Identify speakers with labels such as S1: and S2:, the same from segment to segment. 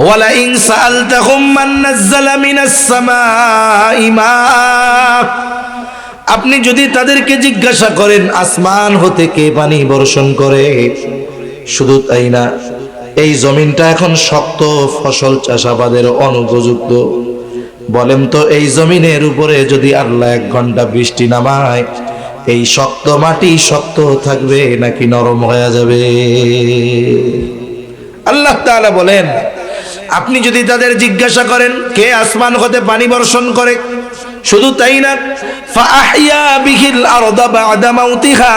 S1: ওয়ালা ইন সাআলতাহুম মান নাযালা মিনাস সামাই মা, আপনি যদি তাদেরকে জিজ্ঞাসা করেন আসমান হতে কে পানি বর্ষণ করে, শুধু তাই না, এই জমিনটা এখন শক্ত, ফসল চাষাবাদের অনুপযুক্ত, বলেন তো এই জমিনের উপরে যদি আল্লাহ 1 ঘন্টা বৃষ্টি নামায়, এই শক্ত মাটি শক্ত থাকবে নাকি নরম হয়ে যাবে? আল্লাহ তাআলা বলেন, আপনি যদি তাদের জিজ্ঞাসা করেন কে আসমান হতে পানি বর্ষণ করে, শুধু তাই না, ফাআহইয়া বিহিল আরদা বা'দা মাউতিহা,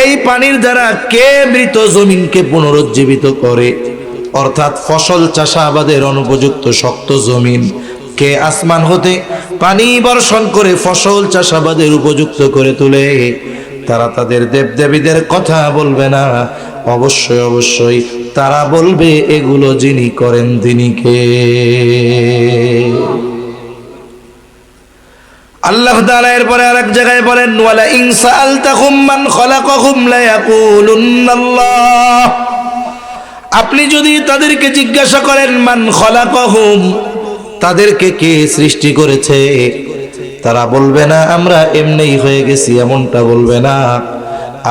S1: এই পানির দ্বারা কে মৃত জমিনকে পুনরুজ্জীবিত করে, অর্থাৎ ফসল চাষাবাদের অনুপযুক্ত শক্ত জমিন কে আসমান হতে পানি বর্ষণ করে ফসল চাষাবাদের উপযুক্ত করে তোলে। তারা তাদের দেবদেবীদের কথা বলবে না, অবশ্যই অবশ্যই তারা বলবে এগুলো যিনি করেন তিনি কে? আল্লাহ তাআলা এরপরে আরেক জায়গায় বলেন, ওয়ালা ইন সাআলতাহুম মান খালাকাহুম লা ইয়াকুলুন্নাল্লাহ, আপনি যদি তাদেরকে জিজ্ঞাসা করেন মান খালাকাহুম, তাদেরকে কে সৃষ্টি করেছে, তারা বলবে না আমরা এমনিই হয়ে গেছি, এমনটা বলবে না।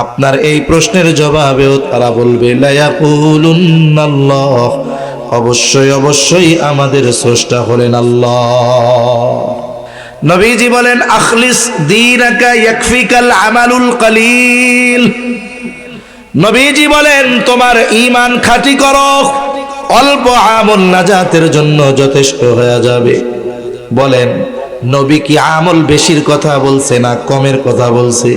S1: আপনার এই প্রশ্নের জবাবেও তারা বলবে লা ইয়াকুলুন্নাল্লাহ, অবশ্যই অবশ্যই আমাদের স্রষ্টা হলেন আল্লাহ। নবীজি বলেন, আখলিস দীনাকা ইয়াকফিকাল আমালুল কলিল, নবীজি বলেন তোমার ঈমান খাঁটি করো, অল্প আমল নাজাতের জন্য যথেষ্ট হয়ে যাবে। বলেন নবী কি আমল বেশির কথা বলছে না কমের কথা বলছে?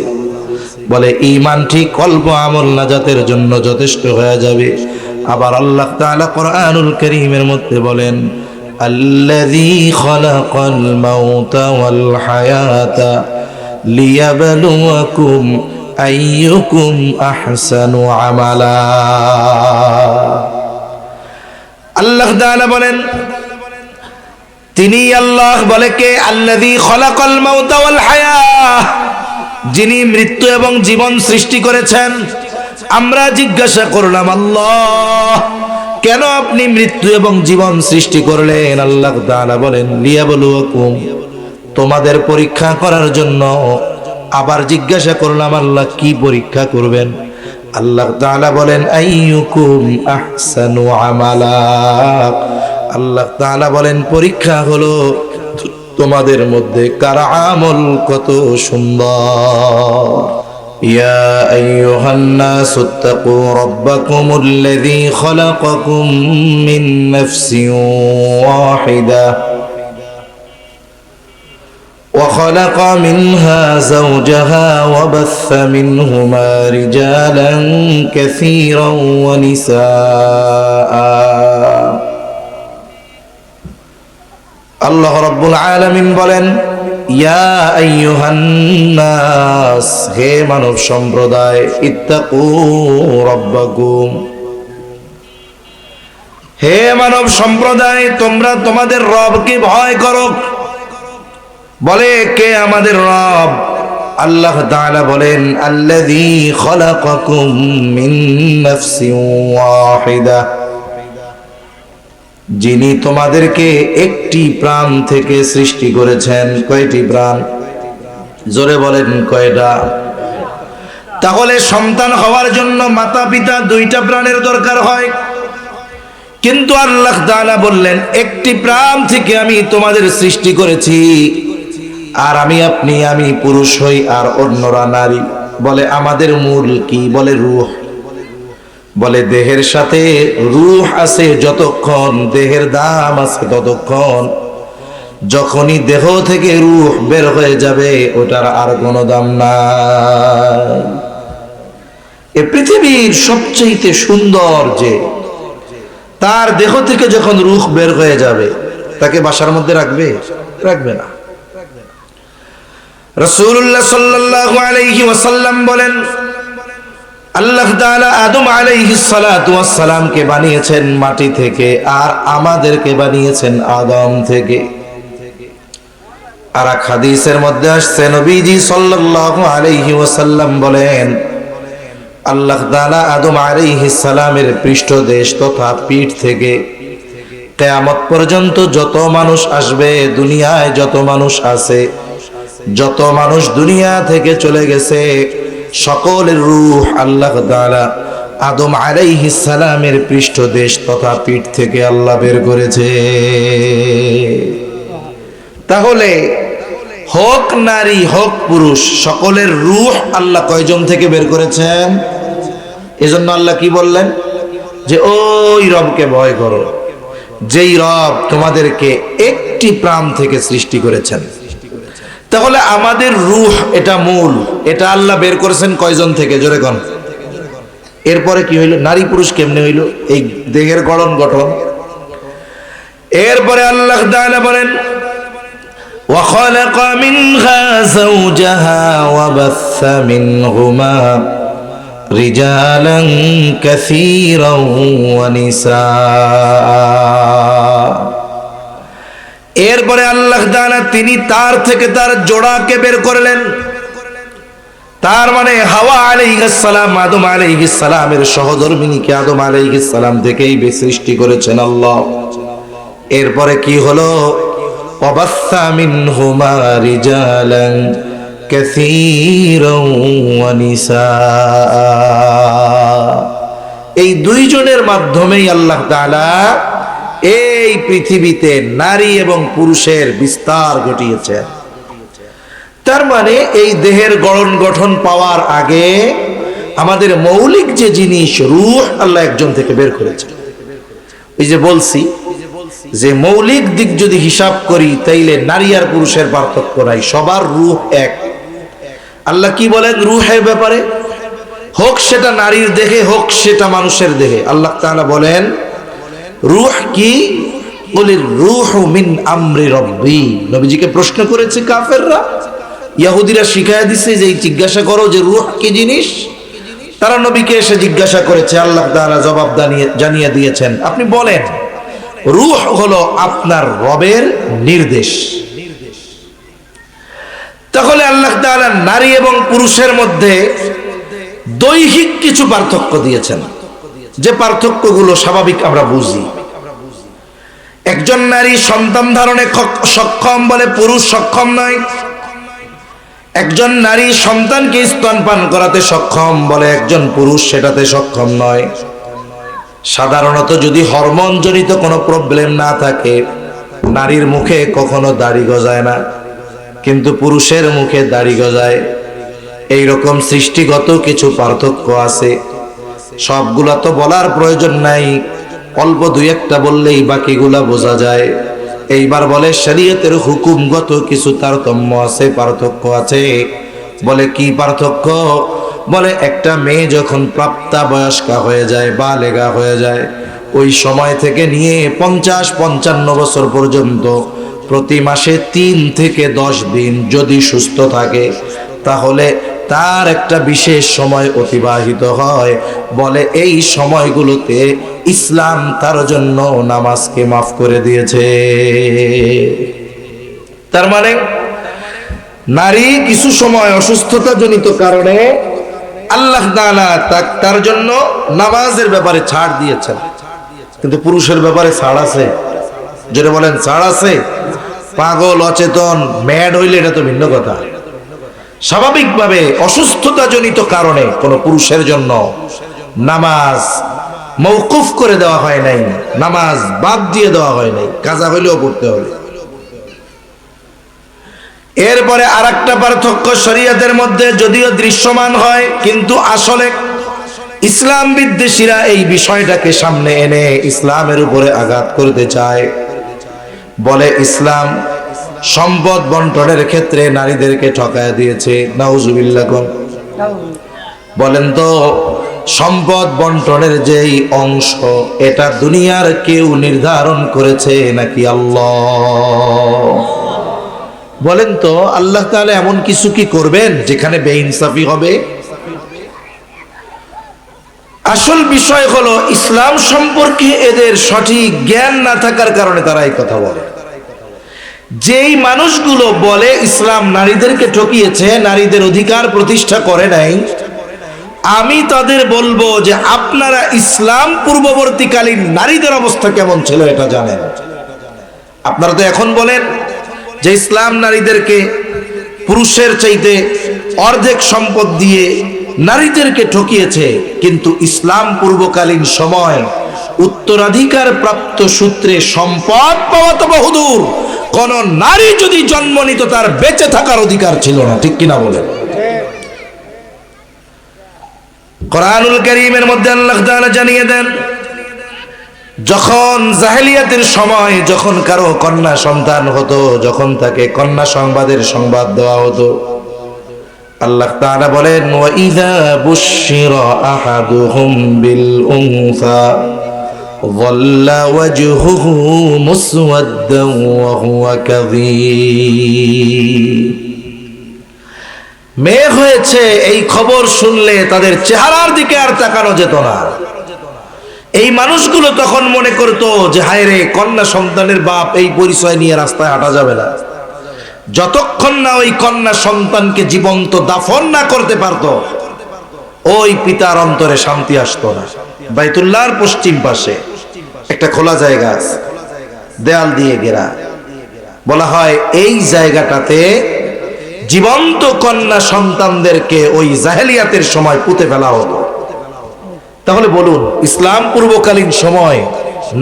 S1: বলে ঈমান ঠিক, অল্প আমল নাজাতের জন্য যথেষ্ট হয়ে যাবে। আবার আল্লাহ তাআলা কোরআনুল কারীমের মধ্যে বলেন, আল্লাযী খালাকাল মাউতা ওয়াল হায়াতা লিয়াবলুয়াকুম আইয়ুকুম আহসানু আমালা। আল্লাহ তাআলা বলেন, তিনি আল্লাহ, বলে কে? আল্লাযী খালাকাল মাউতা ওয়াল হায়াহ, যিনি মৃত্যু এবং জীবন সৃষ্টি করেছেন। আমরা জিজ্ঞাসা করলাম, আল্লাহ কেন আপনি মৃত্যু এবং জীবন সৃষ্টি করলেন? আল্লাহ তাআলা বলেন, লিয়াবলুয়াকুম, তোমাদের পরীক্ষা করার জন্য। আবার জিজ্ঞাসা করলাম, আল্লাহ কি পরীক্ষা করবেন? আল্লাহ তাআলা বলেন, আইয়ুকুম আহসানু আমালা, আল্লাহ তাআলা বলেন পরীক্ষা হলো তোমাদের মধ্যে কার আমল কত সুন্দর। ইয়া আইয়ুহান নাসু তাকু রাব্বাকুমুল্লাযী খালাকাকুম মিন নাফসিন ওয়াহিদা وخلق منها زوجها وبث منهما رجالا كثيرا ونساء। আল্লাহ রাব্বুল আলামিন বলেন, ইয়া আইয়ুহান নাস, হে মানব সম্প্রদায়, ইত্তাকু রাব্বাকুম, হে মানব সম্প্রদায় তোমরা তোমাদের রবকে ভয় করো। বলে কে আমাদের রব? আল্লাহ তাআলা বলেন, আল্লাযী খালাকাকুম মিন নাফসিন ওয়াহিদা, যিনি তোমাদেরকে একটি প্রাণ থেকে সৃষ্টি করেছেন। কয়টি প্রাণ? জোরে বলেন কয়টা? তাহলে সন্তান হওয়ার জন্য মাতা পিতা 2টা প্রাণের দরকার হয়, কিন্তু আল্লাহ তাআলা বললেন একটি প্রাণ থেকে আমি তোমাদের সৃষ্টি করেছি। আর আমি পুরুষ হই আর অন্যরা নারী। বলে আমাদের মূল কি? বলে রূহ। বলে দেহের সাথে রূহ আছে যতক্ষণ, দেহের দাম আছে ততক্ষণ। যখনই দেহ থেকে রূহ বের হয়ে যাবে ওটার আর কোনো দাম নাই। এ পৃথিবীর সবচেয়ে সুন্দর যে তার দেহ থেকে যখন রূহ বের হয়ে যাবে তাকে বাসার মধ্যে রাখবে? রাখবে না। রাসূলুল্লাহ সাল্লাল্লাহু আলাইহি ওয়াসাল্লাম বলেন, আল্লাহ তাআলা আদম আলাইহিস সালাতু ওয়াস সালামকে বানিয়েছেন মাটি থেকে, আর আমাদেরকে বানিয়েছেন আদম থেকে। আর এক হাদিসের মধ্যে আসছে, নবীজি সাল্লাল্লাহু আলাইহি ওয়াসাল্লাম বলেন, আল্লাহ তাআলা আদম আলাইহিস সালামের পৃষ্ঠদেশ তথা পিঠ থেকে কিয়ামত পর্যন্ত যত মানুষ আসবে, দুনিয়ায় যত মানুষ আছে, যত মানুষ দুনিয়া থেকে চলে গেছে, সকলের রূহ আল্লাহ তাআলা আদম আলাইহিস সালামের পৃষ্ঠদেশ তথা পিঠ থেকে আল্লাহ বের করেছে। তাহলে হোক নারী হোক পুরুষ, সকলের রূহ আল্লাহ কয়জন থেকে বের করেছেন? এজন্য আল্লাহ কি বললেন? যে ওই রবকে ভয় করো, যেই রব তোমাদেরকে একটি প্রাণ থেকে সৃষ্টি করেছেন। তাহলে আমাদের রূহ এটা মূল, এটা আল্লাহ বের করেছেন কয়জন থেকে? জোরে কোন। এরপরে কি হইল? নারী পুরুষ কেমনে হইল? এই দেহের গঠন। এরপরে আল্লাহ তাআলা বলেন وخلق منها زوجها وبث منهما رجالا كثيرا ونساء। এরপরে আল্লাহ তাআলা তিনি তার থেকে তার জোড়াকে বের করলেন। তার মানে হাওয়া আলাইহিস সালাম, আদম আলাইহিস সালামের সহধর্মিণীকে আদম আলাইহিস সালাম থেকেই সৃষ্টি করেছেন আল্লাহ। এরপরে কি হলো? وبث منهما رجالا كثيرا ونساء। এই দুইজনের মাধ্যমেই আল্লাহ তাআলা এই পৃথিবীতে নারী এবং পুরুষের বিস্তার ঘটিয়েছেন। তার মানে এই দেহের গঠন পাওয়ার আগে আমাদের মৌলিক যে জিনিস রূহ আল্লাহ একজন থেকে বের করেছেন। এই যে বলছি যে মৌলিক দিক যদি হিসাব করি তাইলে নারী আর পুরুষের পার্থক্য নাই, সবার রূহ এক। আল্লাহ কি বলেন রূহের ব্যাপারে? হোক সেটা নারীর দেহে, হোক সেটা মানুষের দেহে, আল্লাহ তাআলা বলেন রূহ কি? বলির রূহু মিন আমরি রব্বি। নবীজিকে প্রশ্ন করেছে কাফেররা, ইহুদিরা শিখায়া দিছে যে জিজ্ঞাসা করো যে রূহ কি জিনিস। তারা নবীকে এসে জিজ্ঞাসা করেছে, আল্লাহ তাআলা জবাব জানিয়ে দিয়েছেন, আপনি বলেন রূহ হলো আপনার রবের নির্দেশ। তাহলে আল্লাহ তাআলা নারী এবং পুরুষের মধ্যে দৈহিক কিছু পার্থক্য দিয়েছেন, যে পার্থক্যগুলো স্বাভাবিক আমরা বুঝি। একজন নারী সন্তান ধারণে সক্ষম বলে পুরুষ সক্ষম নয়। একজন নারী সন্তানকে স্তনপান করাতে সক্ষম বলে একজন পুরুষ সেটাতে সক্ষম নয়। সাধারণত যদি হরমোন জনিত কোনো প্রবলেম না থাকে, নারীর মুখে কখনো দাড়ি গজায় না, কিন্তু পুরুষের মুখে দাড়ি গজায়। এইরকম সৃষ্টিগত কিছু পার্থক্য আছে। সবগুলা তো বলার প্রয়োজন নাই, অল্প দুই একটা বললেই বাকিগুলা বোঝা যায়। এইবার বলে শরীয়তের হুকুমগত কিছু তারতম্য আছে, পার্থক্য আছে। বলে কি পার্থক্য? বলে একটা মেয়ে যখন প্রাপ্তবয়স্কা হয়ে যায়, বালেগা হয়ে যায়, ওই সময় থেকে নিয়ে 50-55 বছর পর্যন্ত প্রতি মাসে 3 থেকে 10 দিন যদি সুস্থ থাকে, তাহলে তার একটা বিশেষ সময় অতিবাহিত হয়। বলে এই সময়গুলোতে ইসলাম তার জন্য নামাজকে মাফ করে দিয়েছে। তার মানে নারী কিছু সময় অসুস্থতা জনিত কারণে আল্লাহ তাআলা তার জন্য নামাজের ব্যাপারে ছাড় দিয়েছেন, কিন্তু পুরুষের ব্যাপারে ছাড় আছে? যেটা বলেন ছাড় আছে? পাগল, অচেতন, ম্যাড হইলে এটা তো ভিন্ন কথা। স্বাভাবিকভাবে অসুস্থতা জনিত কারণে কোনো পুরুষের জন্য নামাজ মওকুফ করে দেওয়া হয় নাই, নামাজ বাদ দিয়ে দেওয়া হয় নাই, কাজা হইলেও পড়তে হবে। এরপরে আরেকটা পার্থক্য শরীয়তের মধ্যে যদিও দৃশ্যমান হয়, কিন্তু আসলে ইসলাম বিদ্বেষীরা এই বিষয়টাকে সামনে এনে ইসলামের উপরে আঘাত করতে চায়। বলে ইসলাম সম্পদ বন্টনের ক্ষেত্রে নারীদেরকে ঠকায় দিয়েছে। নাউজুবিল্লাহ। বলেন তো সম্পদ বন্টনের যেই অংশ, এটা দুনিয়ার কেউ নির্ধারণ করেছে নাকি আল্লাহ? বলেন তো আল্লাহ তাআলা এমন কিছু কি করবেন যেখানে বেইনসাফি হবে? আসল বিষয় হলো ইসলাম সম্পর্কে এদের সঠিক জ্ঞান না থাকার কারণে তারা এই কথা বলে। যেই মানুষগুলো বলে ইসলাম নারীদেরকে ঠকিয়েছে, নারীদের অধিকার প্রতিষ্ঠা করে নাই, আমি তাদের বলবো যে আপনারা ইসলাম পূর্ববর্তীকালীন নারীদের অবস্থা কেমন ছিল এটা জানেন। আপনারা তো এখন বলেন যে ইসলাম নারীদেরকে পুরুষের চাইতে অর্ধেক সম্পদ দিয়ে নারীদেরকে ঠকিয়েছে, কিন্তু ইসলাম পূর্বকালীন সময় উত্তরাধিকার প্রাপ্ত সূত্রে সম্পদ পাওয়া তো বহুদূর, কোন নারী যদি জন্ম নিত তার বেঁচে থাকার অধিকার ছিল না, ঠিক কিনা বলেন? কোরআনুল কারীমের মধ্যে আল্লাহ তাআলা জানিয়ে দেন, যখন জাহেলিয়াতের সময় যখন কারো কন্যা সন্তান হতো, যখন তাকে কন্যা সংবাদের সংবাদ দেওয়া হতো, আল্লাহ তাআলা বলেন ওয়া ইযা বুশশিরা আহাদুহুম বিল উনসা যাল্লা ওয়াজহুহু মুসওয়াদ্দান ওয়া হুয়া কাযীব। মেয়ে হয়েছে এই খবর শুনলে তাদের চেহারার দিকে আর তাকানো যেত না। এই মানুষগুলো তখন মনে করতো যে হায় রে, কন্যা সন্তানের বাপ এই পরিচয় নিয়ে রাস্তায় হাঁটা যাবে না। যতক্ষণ না ওই কন্যা সন্তানকে জীবন্ত দাফন না করতে পারতো, ওই পিতার অন্তরে শান্তি আসতো না। বাইতুল্লাহর পশ্চিম পাশে একটা খোলা জায়গা আছে, দেয়াল দিয়ে ঘেরা। বলা হয় এই জায়গাটাতে জীবন্ত কন্যা সন্তানদেরকে ওই জাহেলিয়াতের সময় পুঁতে ফেলা হতো। তাহলে বলুন, ইসলাম পূর্বকালীন সময়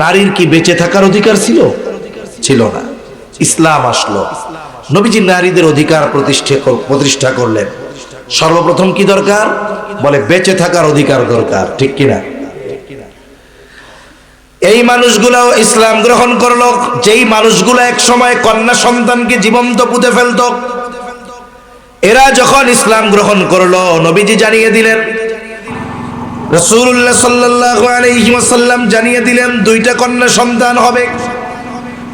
S1: নারীর কি বেঁচে থাকার অধিকার ছিল? ছিল না। ইসলাম আসলো, নবীজি নারীদের অধিকার প্রতিষ্ঠা করলেন। সর্বপ্রথম কি দরকার? বলে বেঁচে থাকার অধিকার দরকার, ঠিক কিনা? এই মানুষগুলাও ইসলাম গ্রহণ করলো। যেই মানুষগুলো এক সময় কন্যা সন্তানকে জীবন্ত পুঁতে ফেলত, এরা যখন ইসলাম গ্রহণ করলো, নবীজি জানিয়ে দিলেন, রাসূলুল্লাহ সাল্লাল্লাহু আলাইহি ওয়াসাল্লাম জানিয়ে দিলেন, দুইটা কন্যা সন্তান হবে।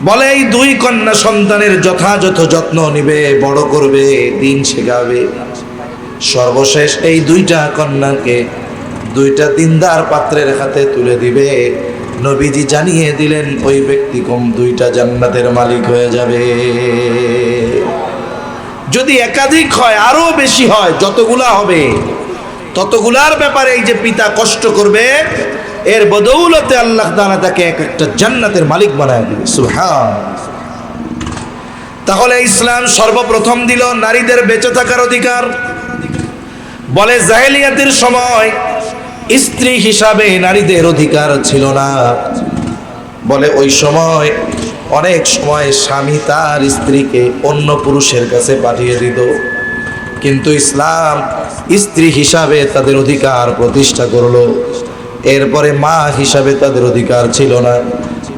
S1: বলে এই দুই কন্যা সন্তানের যথাযথ যত্ন নিবে, বড় করবে, দিন শেখাবে। সর্বশেষ এই দুইটা কন্যাকে দুইটা দিনদার পাত্রের হাতে তুলে দিবে। নবীজি জানিয়ে দিলেন ওই ব্যক্তি কম দুইটা জান্নাতের মালিক হয়ে যাবে। যদি একাধিক হয়, আরো বেশি হয়, যতগুলা হবে ততগুলার ব্যাপারে এই যে পিতা কষ্ট করবে, এর বদৌলতে আল্লাহ তাআলা তাকে এক একটা জান্নাতের মালিক বানায় দিবে। সুবহানাল্লাহ। তাহলে ইসলাম সর্বপ্রথম দিল নারীদের বেঁচে থাকার অধিকার। বলে জাহেলিয়াতের সময় স্ত্রী হিসাবে নারীদের অধিকার ছিল না। বলে ওই সময় অনেক সময় স্বামী তার স্ত্রীকে অন্য পুরুষের কাছে পাঠিয়ে দিত, কিন্তু ইসলাম স্ত্রী হিসাবে তাদের অধিকার প্রতিষ্ঠা করলো। এরপরে মা হিসাবে তাদের অধিকার ছিল না,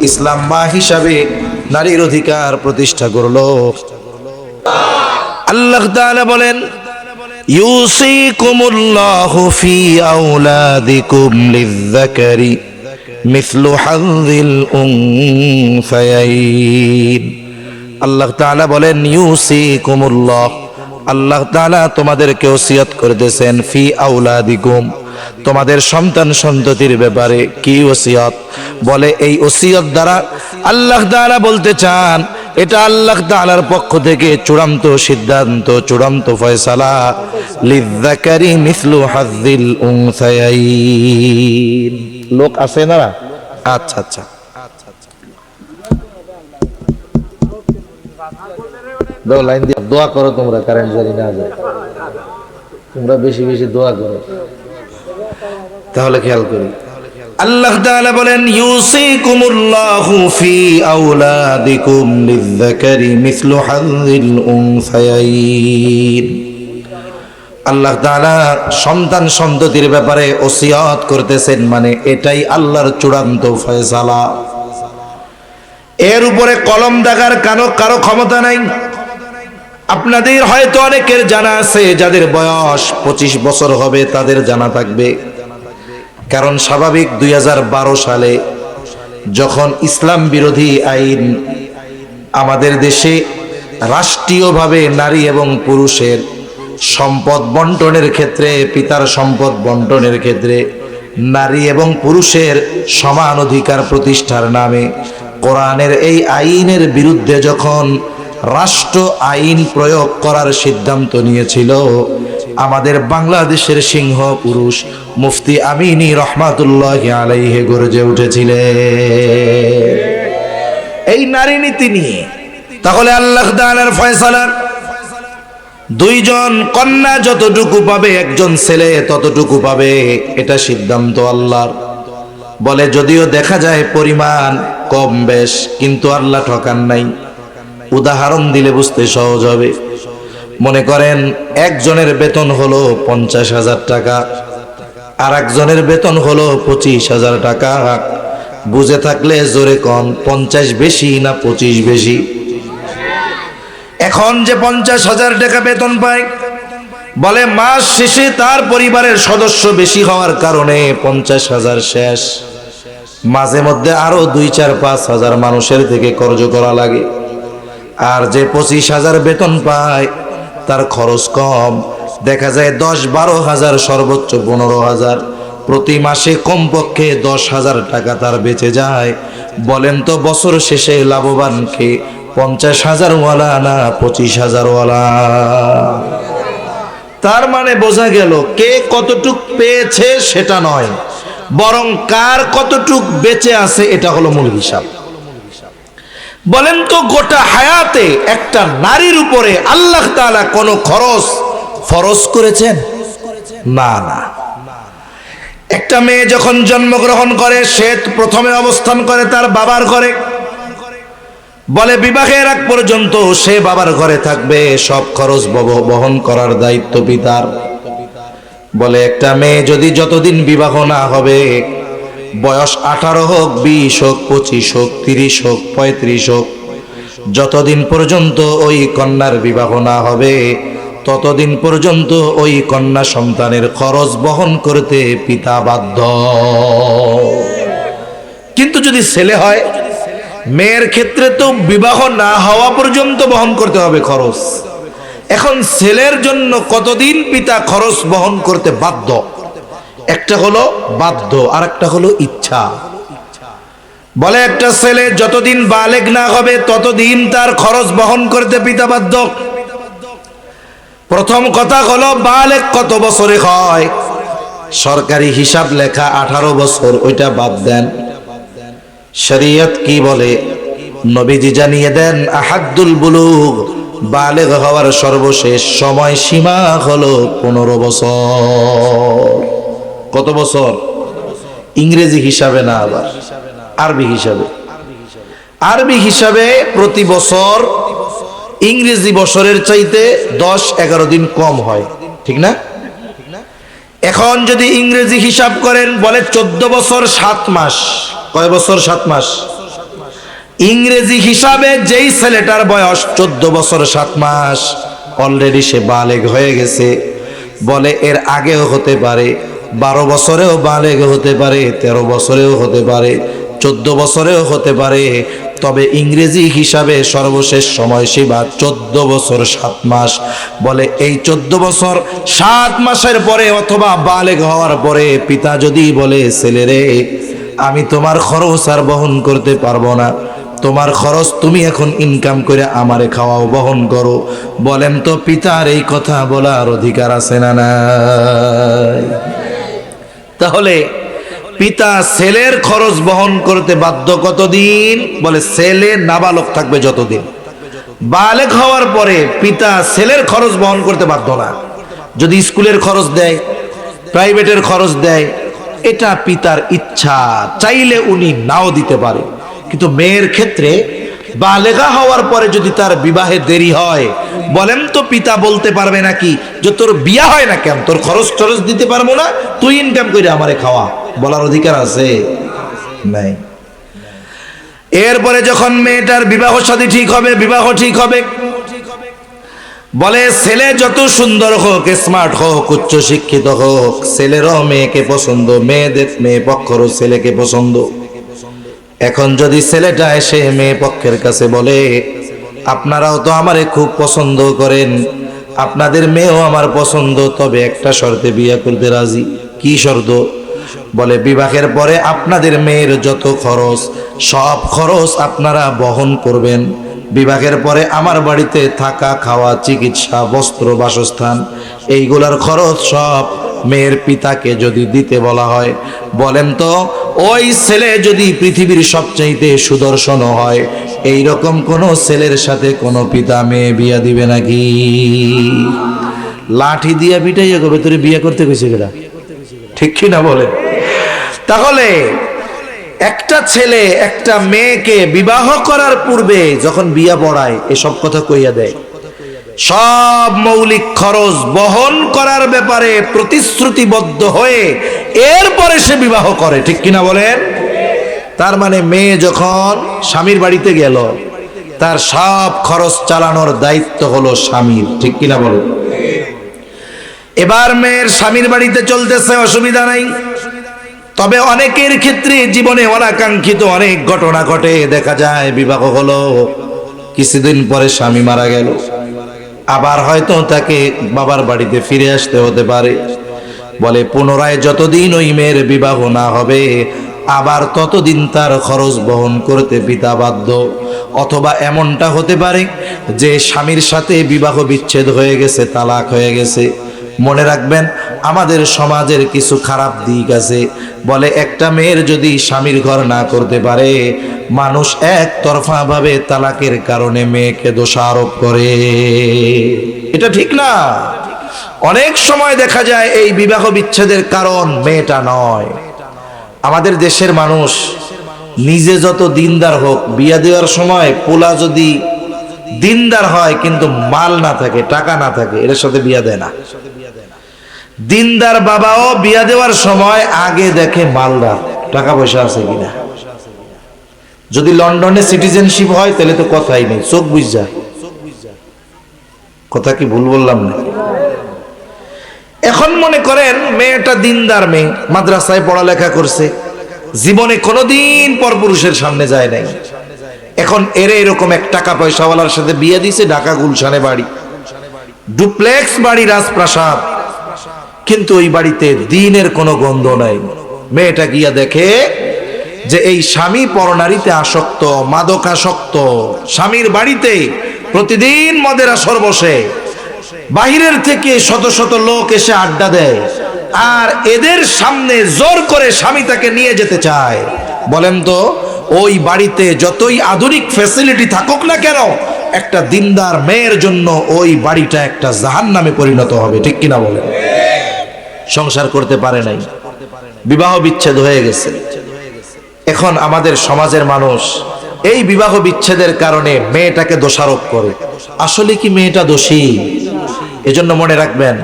S1: ইসলাম মা হিসাবে নারীর অধিকার প্রতিষ্ঠা করলো। আল্লাহ তাআলা বলেন ইউসিকুমুল্লাহু ফি আওলাদিকুম লিযযাকারি মিসলু হাযযিল উনসায়াইন। আল্লাহ তাআলা বলেন ইউসিকুমুল্লাহ, আল্লাহ তাআলা তোমাদেরকে ওসিয়ত করতেছেন, ফি আওলাদিকুম, তোমাদের সন্তান সন্ততির ব্যাপারে। কি ওসিয়ত? বলে এই ওসিয়ত দ্বারা আল্লাহ তাআলা বলতে চান, এটা আল্লাহ তাআলার পক্ষ থেকে চূড়ান্ত সিদ্ধান্ত, চূড়ান্ত ফয়সালা, লিযযাকারি মিসলু হাযযিল উনসায়াইন। লোক আছে না? আচ্ছা আচ্ছা, দাও লাইন দিয়ে দোয়া করো তোমরা, কারেন্ট জানি না যায়, তোমরা বেশি বেশি দোয়া করো, তাহলে খেয়াল করি। আল্লাহ তাআলা বলেন ইউসিকুমুল্লাহু ফি আওলাদিকুম লিযযাকারি মিসলু হাযযিল উনসায়াইন। আল্লাহ তাআলা সন্তান সন্ততির ব্যাপারে ওসিয়ত করতেছেন, মানে এটাই আল্লাহর চূড়ান্ত ফয়সালা। এর উপরে কলম দাগার কারো ক্ষমতা নাই। আপনাদের হয়তো অনেকের জানা আছে, যাদের বয়স 25 বছর হবে তাদের জানা থাকবে। কারণ স্বাভাবিক 2012 সালে যখন ইসলাম বিরোধী আইন আমাদের দেশে রাষ্ট্রীয়ভাবে নারী এবং পুরুষের সম্পদ বন্টনের ক্ষেত্রে, পিতার সম্পদ বন্টনের ক্ষেত্রে নারী এবং পুরুষের সমান অধিকার প্রতিষ্ঠার নামে কোরআনের এই আইনের বিরুদ্ধে যখন রাষ্ট্র আইন প্রয়োগ করার সিদ্ধান্ত নিয়েছিল, আমাদের বাংলাদেশের সিংহ পুরুষ মুফতি আমিনী রহমাতুল্লাহি আলাইহি গর্জে উঠেছিলেন এই নারী নীতি নিয়ে। তাহলে আল্লাহ তাআলার ফয়সালা, দুইজন কন্যা যতটুকু পাবে একজন ছেলে ততটুকু পাবে, এটা সিদ্ধান্ত আল্লাহর। বলে যদিও দেখা যায় পরিমাণ কম বেশ, কিন্তু আল্লাহ ঠকান নাই। উদাহরণ দিলে বুঝতে সহজ হবে। মনে করেন একজনের বেতন হলো 50,000 টাকা, আর একজনের বেতন হলো 25,000 টাকা। বুঝে থাকলে জোরে কন, 50 বেশি না 25 বেশি? এখন যে 50,000 টাকা বেতন পায়, বলে মাস শেষে তার পরিবারের সদস্য বেশি হওয়ার কারণে 50,000 শেষ। মাঝে মধ্যে আরো 2-4-5 হাজার মানুষের থেকে কর্জ করা লাগে। আর যে 25,000 বেতন পায় তার খরচ কম, দেখা যায় 10-12 হাজার, সর্বোচ্চ 15,000। প্রতি মাসে কমপক্ষে 10,000 টাকা তার বেঁচে যায়। বলেন তো বছর শেষে লাভবান কে, 50,000 ওয়ালা না 25,000 ওয়ালা? তার মানে বোঝা গেল কে কতটুক পেয়েছে সেটা নয়, বরং কার কতটুক বেঁচে আছে এটা হলো মূল হিসাব। বলেন তো গোটা হায়াতে একটা নারীর উপরে আল্লাহ তাআলা কোন খরচ ফরজ করেছেন? না না। একটা মেয়ে যখন জন্মগ্রহণ করে সে প্রথমে অবস্থান করে তার বাবার ঘরে। বলে বিবাহের আগ পর্যন্ত সে বাবার ঘরে থাকবে, সব খরচ বহন করার দায়িত্ব পিতার। বলে একটা মেয়ে যদি যতদিন বিবাহ না হবে, বয়স 18 হোক, 20 হোক, 25 হোক, 30 হোক, 35 হোক, যতদিন পর্যন্ত ওই কন্যার বিবাহ না হবে ততদিন পর্যন্ত ওই কন্যা সন্তানের খরচ বহন করতে পিতা বাধ্য। কিন্তু যদি ছেলে হয়, মেয়ের ক্ষেত্রে তো বিবাহ না হওয়া পর্যন্ত বহন করতে হবে খরচ। এখন ছেলের জন্য কতদিন পিতা খরচ বহন করতে বাধ্য? একটা হলো বাধ্য আর একটা হলো ইচ্ছা। বলে একটা ছেলে যতদিন বালেগ না হবে ততদিন তার খরচ বহন করতে পিতা বাধ্য। প্রথম কথা হলো বালেগ কত বছরে হয়? সরকারি হিসাব লেখা 18 বছর, ওইটা বাদ দেন। শরীয়ত কি বলে? নবীজি জানিয়ে দেন আহাদ্দুল বুলুগ, বালেগ হওয়ার সর্বশেষ সময় সীমা হলো 15 বছর। কত বছর? ইংরেজি হিসাবে না, আবার আরবি হিসাবে। আরবি হিসাবে প্রতি বছর ইংরেজি বছরের চাইতে 10-11 দিন কম হয়, ঠিক না? এখন যদি ইংরেজি হিসাব করেন, বলে 14 বছর 7 মাস। কয় বছর? 7 মাস। ইংরেজি হিসাবে যেই ছেলেটার বয়স 14 বছর 7 মাস, অলরেডি সে বালেগ হয়ে গেছে। বলে এর আগেও হতে পারে, 12 বছরেও বালেগ হতে পারে, 13 বছরেও হতে পারে, 14 বছরেও হতে পারে। তবে ইংরেজি হিসাবে সর্বশেষ সময়সীমা 14 বছর 7 মাস। বলে এই 14 বছর 7 মাসের পরে অথবা বালেগ হওয়ার পরে পিতা যদি বলে ছেলেরে আমি তোমার খরচ আর বহন করতে পারবো না, তোমার খরচ তুমি এখন ইনকাম করে আমারে খাওয়াও, বহন করো, বলেন তো পিতার এই কথা বলার অধিকার আছে না নাই? তাহলে পিতা ছেলের খরচ বহন করতে বাধ্য কতদিন? বলে ছেলে নাবালক থাকবে যতদিন। বালেগ হওয়ার পরে পিতা ছেলের খরচ বহন করতে বাধ্য না। যদি স্কুলের খরচ দেয়, প্রাইভেটের খরচ দেয়, এটা পিতার ইচ্ছা, চাইলে উনি নাও দিতে পারে। কিন্তু মেয়ের ক্ষেত্রে বালেগা হওয়ার পরে যদি তার বিবাহে দেরি হয়, বলেন তো পিতা বলতে পারবে নাকি যে তোর বিয়া হয় না কেন, তোর খরচ টরচ দিতে পারবো না, তুই ইনকাম করে আমারে খাওয়া? বলার অধিকার আছে? নাই। এরপরে যখন মেয়েটার বিবাহ শাদী ঠিক হবে, বিবাহ ঠিক হবে, বলে ছেলে যত সুন্দর হোক, স্মার্ট হোক, উচ্চ শিক্ষিত হোক, ছেলেরও মেয়েকে পছন্দ, মেয়েদের মেয়ে পক্ষেরও ছেলেকে পছন্দ। এখন যদি ছেলেটা এসে মেয়ে পক্ষের কাছে বলে আপনারাও তো আমারে খুব পছন্দ করেন, আপনাদের মেয়েও আমার পছন্দ, তবে একটা শর্তে বিয়ে করতে রাজি। কি শর্ত? বলে বিবাহের পরে আপনাদের মেয়ের যত খরচ সব খরচ আপনারা বহন করবেন, বিবাহের পরে আমার বাড়িতে থাকা, খাওয়া, চিকিৎসা, বস্ত্র, বাসস্থান এইগুলার খরচ সব মেয়ের পিতাকে যদি দিতে বলা হয়, বলেন তো ওই ছেলে যদি পৃথিবীর সবচাইতে সুদর্শন হয়, এই রকম কোন ছেলের সাথে কোন পিতা মেয়ে বিয়া দিবে নাকি? লাঠি দিয়া পিটাইয়া কবে তোরে বিয়ে করতে কইছে কেডা? ঠিক কি না বলে? তাহলে একটা ছেলে একটা মেয়েকে বিবাহ করার পূর্বে যখন বিয়া পড়ায় এসব কথা কইয়া দেয়, সব মৌলিক খরচ বহন করার ব্যাপারে প্রতিশ্রুতিবদ্ধ হয়ে এরপরে সে বিবাহ করে। ঠিক কিনা বলেন? তার মানে মেয়ে যখন স্বামীর বাড়িতে গেল, তার সব খরচ চালানোর দায়িত্ব হলো স্বামীর। ঠিক কিনা বলেন? এবার মেয়ের স্বামীর বাড়িতে চলতেছে, অসুবিধা নাই। তবে অনেকের ক্ষেত্রে জীবনে অনাকাঙ্ক্ষিত অনেক ঘটনা ঘটে। দেখা যায় বিবাহ হলো, কিছুদিন পরে স্বামী মারা গেল, আবার হয়তো তাকে বাবার বাড়িতে ফিরে আসতে হতে পারে। বলে পুনরায় যতদিন ওই মেয়ের বিবাহ না হবে আবার ততদিন তার খরচ বহন করতে পিতা বাধ্য। অথবা এমনটা হতে পারে যে স্বামীর সাথে বিবাহ বিচ্ছেদ হয়ে গেছে, তালাক হয়ে গেছে। মনে রাখবেন, আমাদের সমাজের কিছু খারাপ দিক আছে। বলে একটা মেয়ের যদি স্বামীর ঘর না করতে পারে, মানুষ একতরফা ভাবে তালাকের কারণে মেয়েকে দোষারোপ করে। এটা ঠিক না। অনেক সময় দেখা যায় এই বিবাহ বিচ্ছেদের কারণ মেয়েটা নয়। আমাদের দেশের মানুষ নিজে যত দিনদার হোক, বিয়া দেওয়ার সময় পোলা যদি দিনদার হয় কিন্তু মাল না থাকে, টাকা না থাকে, এর সাথে বিয়া দেয় না। দিনদার বাবাও বিয়া দেওয়ার সময় আগে দেখে মালদার, টাকা পয়সা আছে কিনা। যদি লন্ডনে সিটিজেনশিপ হয় তাহলে তো কথাই নেই, চোখ বুঝ যায়। কথা কি ভুল বললাম না? এখন মনে করেন মেয়েটা দিনদার মেয়ে, মাদ্রাসায় পড়ালেখা করছে, জীবনে কোনোদিন পরপুরুষের সামনে যায় নাই। এখন এরকম এক টাকা পয়সাওয়ালার সাথে বিয়ে দিছে, ঢাকা গুলশানে বাড়ি, ডুপ্লেক্স বাড়ি, রাজপ্রাসাদ, কিন্তু ওই বাড়িতে দ্বীনের কোনো গন্ধ নাই। মেয়েটা গিয়া দেখে যে এই স্বামী পরনারীতে আসক্ত, মাদকাসক্ত। স্বামীর বাড়িতে প্রতিদিন মদের আসর বসে, বাহিরের থেকে শত শত লোক এসে আড্ডা দেয়, আর এদের সামনে জোর করে স্বামী তাকে নিয়ে যেতে চায়। বলেন তো ওই বাড়িতে যতই আধুনিক ফ্যাসিলিটি থাকুক না কেন, একটা দিনদার মেয়ের জন্য ওই বাড়িটা একটা জাহান্নামে পরিণত হবে। ঠিক কিনা বলেন? সংসার করতে পারে নাই, বিবাহ বিচ্ছেদ হয়ে গেছে। এখন আমাদের সমাজের মানুষ এই বিবাহ বিচ্ছেদের কারণে মেয়েটাকে দোষারোপ করে। আসলে কি মেয়েটা দোষী? এজন্য মনে রাখবেন,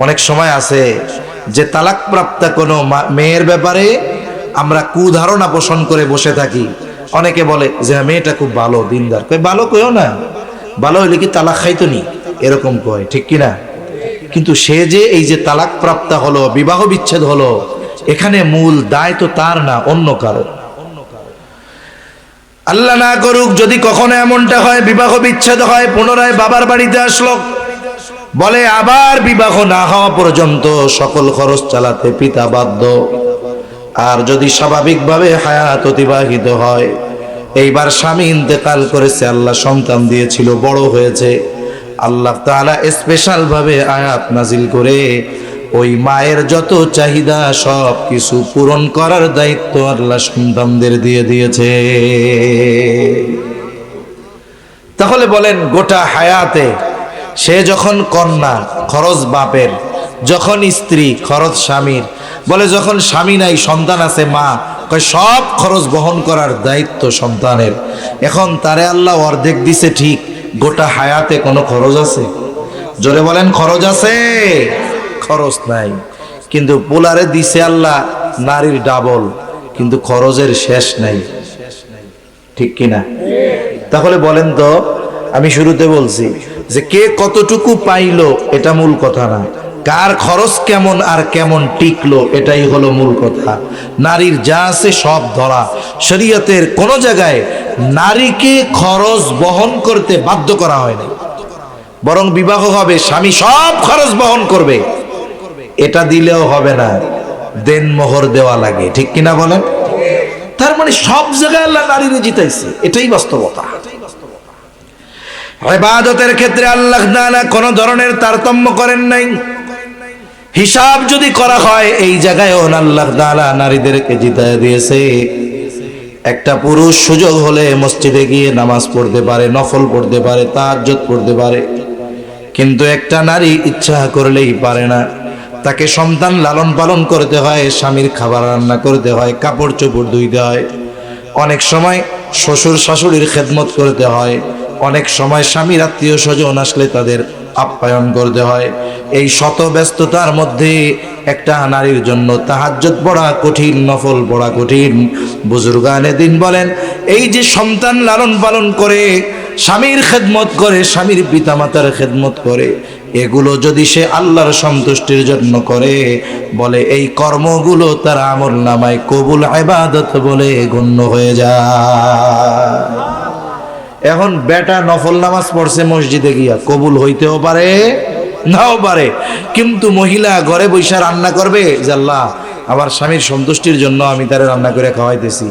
S1: অনেক সময় আছে যে তালাকপ্রাপ্ত কোনো মেয়ের ব্যাপারে আমরা কুধারণা পোষণ করে বসে থাকি। অনেকে বলে যে মেয়েটা খুব ভালো, দিনদার। কই ভালো কইও না, ভালো হইলে কি তালাক খাইতো নি, এরকম কয়। ঠিক কিনা? কিন্তু সে যে এই যে তালাক প্রাপ্ত হলো, বিবাহ বিচ্ছেদ হলো, এখানে মূল দায় তো তার না, অন্য কারো। আল্লাহ না করুক যদি কখনো এমনটা হয়, বিবাহ বিচ্ছেদ হয়, পুনরায় বাবার বাড়িতে আসলো, বলে আবার বিবাহ না হওয়া পর্যন্ত সকল খরচ চালাতে পিতা বাধ্য। আর যদি স্বাভাবিকভাবে হায়াত অতিবাহিত হয়, এইবার স্বামী ইন্তেকাল করেছে, আল্লাহ সন্তান দিয়েছিল, বড় হয়েছে, আল্লাহ তাআলা স্পেশাল ভাবে আয়াত নাজিল করে ওই মায়ের যত চাহিদা সব কিছু পূরণ করার দায়িত্ব আল্লাহ সন্তানদের দিয়ে দিয়েছে। তাহলে বলেন গোটা হায়াতে সে যখন কন্যা খরচ বাপের, যখন স্ত্রী খরচ স্বামীর, বলে যখন স্বামী নাই সন্তান আছে মা কয় সব খরচ বহন করার দায়িত্ব সন্তানের। এখন তারে আল্লাহ অর্ধেক দিছে ঠিক, গোটা হায়াতে কোনো খরচ আছে? জোরে বলেন খরচ আছে? খরচ নাই। কিন্তু পোলারে দিছে আল্লাহ নারীর ডাবল, কিন্তু খরচের শেষ নাই। ঠিক কিনা? তাহলে বলেন তো, আমি শুরুতে বলছি যে কে কতটুকু পাইলো এটা মূল কথা না, কার খরচ কেমন আর কেমন টিকলো এটাই হলো মূল কথা। নারীর যা আছে সব ধরা। শরীয়তের কোন জায়গায় নারীকে খরচ বহন করতে বাধ্য করা হয়নি, বরং বিবাহ হবে স্বামী সব খরচ বহন করবে, এটা দিলেও হবে না, দেনমোহর দেওয়া লাগে। ঠিক কিনা বলেন? তার মানে সব জায়গায় আল্লাহ নারীরে জিতাইছে, এটাই বাস্তবতা। ইবাদতের ক্ষেত্রে আল্লাহ তাআলা কোনো ধরনের তারতম্য করেন নাই। হিসাব যদি করা হয় এই জায়গায়ও আল্লাহ তাআলা নারীদেরকে জিতায় দিয়েছে। একটা পুরুষ সুযোগ হলে মসজিদে গিয়ে নামাজ পড়তে পারে, নফল পড়তে পারে, তাহাজ্জুদ পড়তে পারে, কিন্তু একটা নারী ইচ্ছা করলেই পারে না। তাকে সন্তান লালন পালন করতে হয়, স্বামীর খাবার রান্না করতে হয়, কাপড় চোপড় ধুইতে হয়, অনেক সময় শ্বশুর শাশুড়ির খেদমত করতে হয়, অনেক সময় স্বামীর আত্মীয় স্বজন আসলে তাদের আপ্যায়ন করতে হয়। এই শত ব্যস্ততার মধ্যে একটা নারীর জন্য তাহাজ্জুদ পড়া কঠিন, নফল পড়া কঠিন। বুজুর্গানে দিন বলেন, এই যে সন্তান লালন পালন করে, স্বামীর খেদমত করে, স্বামীর পিতামাতার খেদমত করে, এগুলো যদি সে আল্লাহর সন্তুষ্টির জন্য করে, বলে এই কর্মগুলো তার আমল নামায় কবুল ইবাদত বলে গণ্য হয়ে যায়। এখন বেটা নফল নামাজ পড়ছে মসজিদে গিয়া, কবুল হইতেও পারে নাও পারে, কিন্তু মহিলা ঘরে বৈশা রান্না করবে যে আল্লাহ আমার স্বামীর সন্তুষ্টির জন্য আমি তারে রান্না করে খাওয়াইতেছি,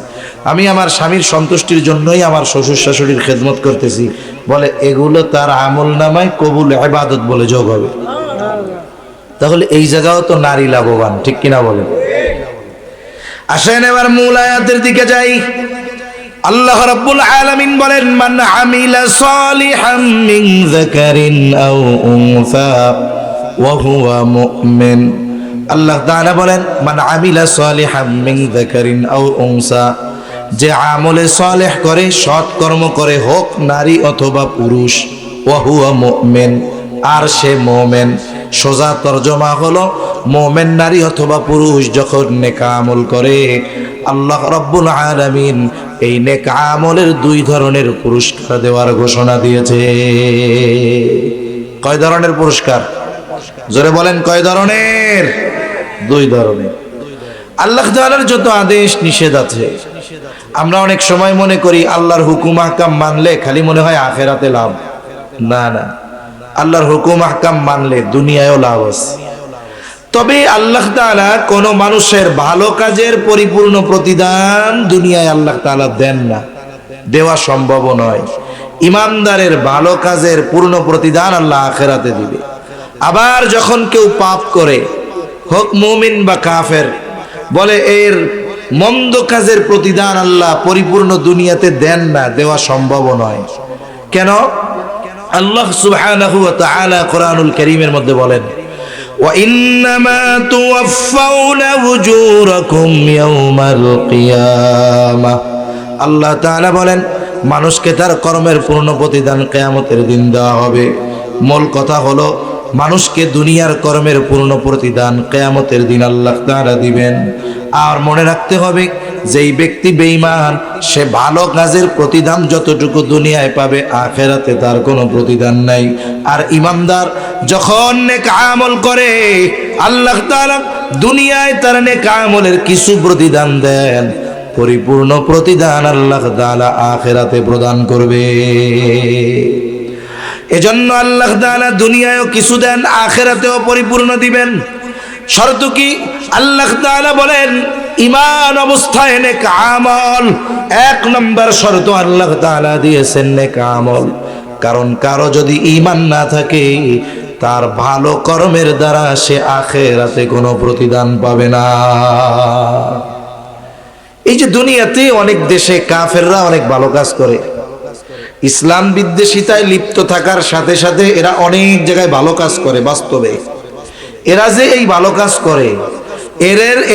S1: আমি আমার স্বামীর সন্তুষ্টির জন্যই আমার শ্বশুর শাশুড়ির খেদমত করতেছি, বলে এগুলো তার আমল নামায় কবুল ইবাদত বলে যোগ হবে। তাহলে এই জায়গাও তো নারী লাভবান, ঠিক কিনা বলেন? আসেন এবার মূল আয়াতের দিকে যাই। আল্লাহ রাব্বুল আলামিন বলেন, মান আমিলা সালিহাম মিন যাকারিন আও উনসা ওয়া হুয়া মুমিন। আল্লাহ তাআলা বলেন, মান আমিলা সালিহাম মিন যাকারিন আও উনসা, যে আমলে সালেহ করে, সৎ কর্ম করে, হোক নারী অথবা পুরুষ, ওয়া হুয়া মুমিন, আর সে মুমিন। সোজা তরজমা হলো, মুমিন নারী অথবা পুরুষ যখন নেক আমল করে, আল্লাহ রাব্বুল আলামিন এই নেক আমলের দুই ধরনের পুরস্কার দেওয়ার ঘোষণা দিয়েছে। কয় ধরনের পুরস্কার? জোরে বলেন, কয় ধরনের? দুই ধরনের। আল্লাহ তাআলার যত আদেশ নিষেধ আছে, আমরা অনেক সময় মনে করি আল্লাহর হুকুম আহকাম মানলে খালি মনে হয় আখিরাতে লাভ। না না, আল্লাহর হুকুম আহকাম মানলে দুনিয়ায়ও লাভ আছে। তবে আল্লাহ তাআলা কোন মানুষের ভালো কাজের পরিপূর্ণ প্রতিদান দুনিয়ায় আল্লাহ তাআলা দেন না, দেওয়া সম্ভব নয়। ইমানদারের ভালো কাজের পূর্ণ প্রতিদান আল্লাহ আখিরাতে দিবে। আবার যখন কেউ পাপ করে, হোক মুমিন বা কাফের, বলে এর মন্দ কাজের প্রতিদান আল্লাহ পরিপূর্ণ দুনিয়াতে দেন না, দেওয়া সম্ভব নয়। কেন? আল্লাহ সুবহানাহু ওয়া তাআলা কোরআনুল কারীমের মধ্যে বলেন, وَإِنَّمَا تُوَفَّوْنَ أُجُورَكُمْ يَوْمَ الْقِيَامَةِ। আল্লাহ তাআলা বলেন, মানুষকে তার কর্মের পূর্ণ প্রতিদান কিয়ামতের দিন দেওয়া হবে। মূল কথা হলো, মানুষকে দুনিয়ার কর্মের পূর্ণ প্রতিদান কিয়ামতের দিন আল্লাহ তাআলা দিবেন। আর মনে রাখতে হবে, যেই ব্যক্তি বেঈমান, সে ভালো কাজের প্রতিদান যতটুকু দুনিয়ায় পাবে, আখিরাতে তার কোনো প্রতিদান নাই। আর ইমানদার যখন নেক আমল করে, আল্লাহ তাআলা দুনিয়ায় তার নেক আমলের কিছু প্রতিদান দেন, পরিপূর্ণ প্রতিদান আল্লাহ তাআলা আখিরাতে প্রদান করবে। এজন্য আল্লাহ তাআলা দুনিয়ায়ও কিছু দেন, আখিরাতেও পরিপূর্ণ দিবেন। শর্ত কি? আল্লাহ তাআলা বলেন, ঈমান অবস্থায় নেক আমল। এক নম্বর শর্ত আল্লাহ তাআলা দিয়েছেন নেক আমল। কারণ কারো যদি ঈমান না থাকে, তার ভালো কর্মের দ্বারা সে আখিরাতে কোনো প্রতিদান পাবে না। এই যে দুনিয়াতে অনেক দেশে কাফেররা অনেক ভালো কাজ করে, ইসলাম বিদ্বেষিতায় লিপ্ত থাকার সাথে সাথে এরা অনেক জায়গায় ভালো কাজ করে। বাস্তবে এরা যে এই ভালো কাজ করে,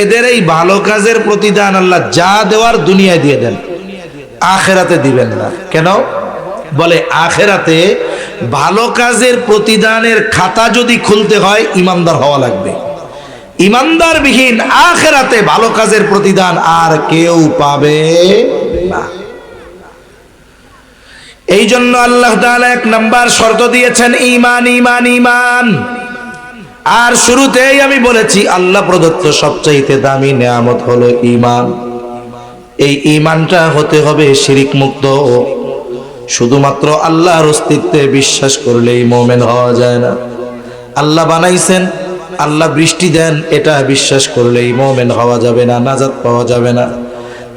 S1: এদের এই ভালো কাজের প্রতিদান আল্লাহ যা দেওয়ার দুনিয়ায় দিয়ে দেন, আখিরাতে দিবেন না। কেন? বলে আখিরাতে ভালো কাজের প্রতিদানের খাতা যদি খুলতে হয়, ইমানদার হওয়া লাগবে। ইমানদার বিহীন আখিরাতে ভালো কাজের প্রতিদান আর কেউ পাবে না। এই জন্য আল্লাহ তাআলা এক নাম্বার শর্ত দিয়েছেন ঈমান, ঈমান, ঈমান। আর শুরুতেই আমি বলেছি, আল্লাহ প্রদত্ত সবচাইতে দামি নিয়ামত হলো ঈমান। এই ঈমানটা হতে হবে শিরিক মুক্ত। শুধুমাত্র আল্লাহর অস্তিত্বে বিশ্বাস করলেই মুমিন হওয়া যায় না। আল্লাহ বানাইছেন, আল্লাহ বৃষ্টি দেন, এটা বিশ্বাস করলেই মুমিন হওয়া যাবে না, নাজাত পাওয়া যাবে না।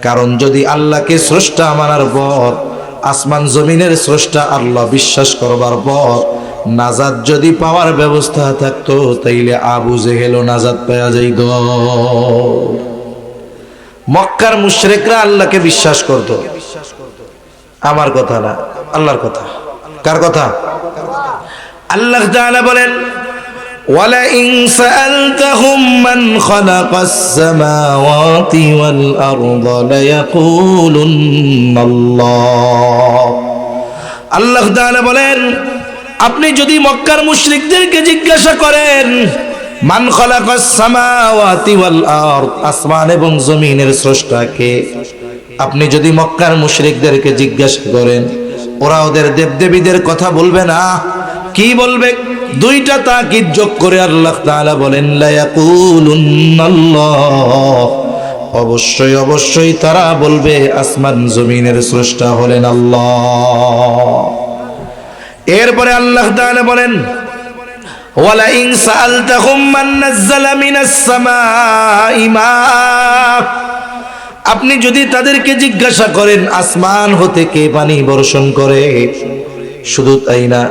S1: কারণ যদি আল্লাহকে স্রষ্টা মানার পর আসমান জমিনের স্রষ্টা আল্লাহ বিশ্বাস করবার পর নাজাত যদি পাওয়ার ব্যবস্থা থাকতো তাইলে আবু জেহেলও নাজাত পাওয়া যাইত। মক্কার মুশরিকরা আল্লাহকে বিশ্বাস করত। আমার কথা না, আল্লাহর কথা। কার কথা? আল্লাহ তাআলা বলেন وَلَئِنْ سَأَلْتَهُمْ مَنْ خَلَقَ السَّمَاوَاتِ وَالْأَرْضَ لَيَقُولُنَّ اللَّهُ। আল্লাহ তাআলা বলেন আপনি যদি মক্কার মুশরিকদেরকে জিজ্ঞাসা করেন মান খালাকাস সামাওয়াতি ওয়াল আরদ, আসমান এবং জমিনের স্রষ্টা কে, আপনি যদি মক্কার মুশরিকদেরকে জিজ্ঞাসা করেন ওরা ওদের দেবদেবীদের কথা বলবে না। কি বলবে? দুইটা তাকিদ যোগ করে আল্লাহ তাআলা বলেন লা ইয়াকুলুন্নাল্লাহ, অবশ্যই অবশ্যই তারা বলবে আসমান জমিনের স্রষ্টা হলেন আল্লাহ। এরপরে আল্লাহ তাআলা বলেন ওয়ালা ইন সাআলতাহুম মান নাযালা মিনাস সামাই মা, আপনি যদি তাদেরকে জিজ্ঞাসা করেন আসমান হতে কে পানি বর্ষণ করে, শুধু তাই না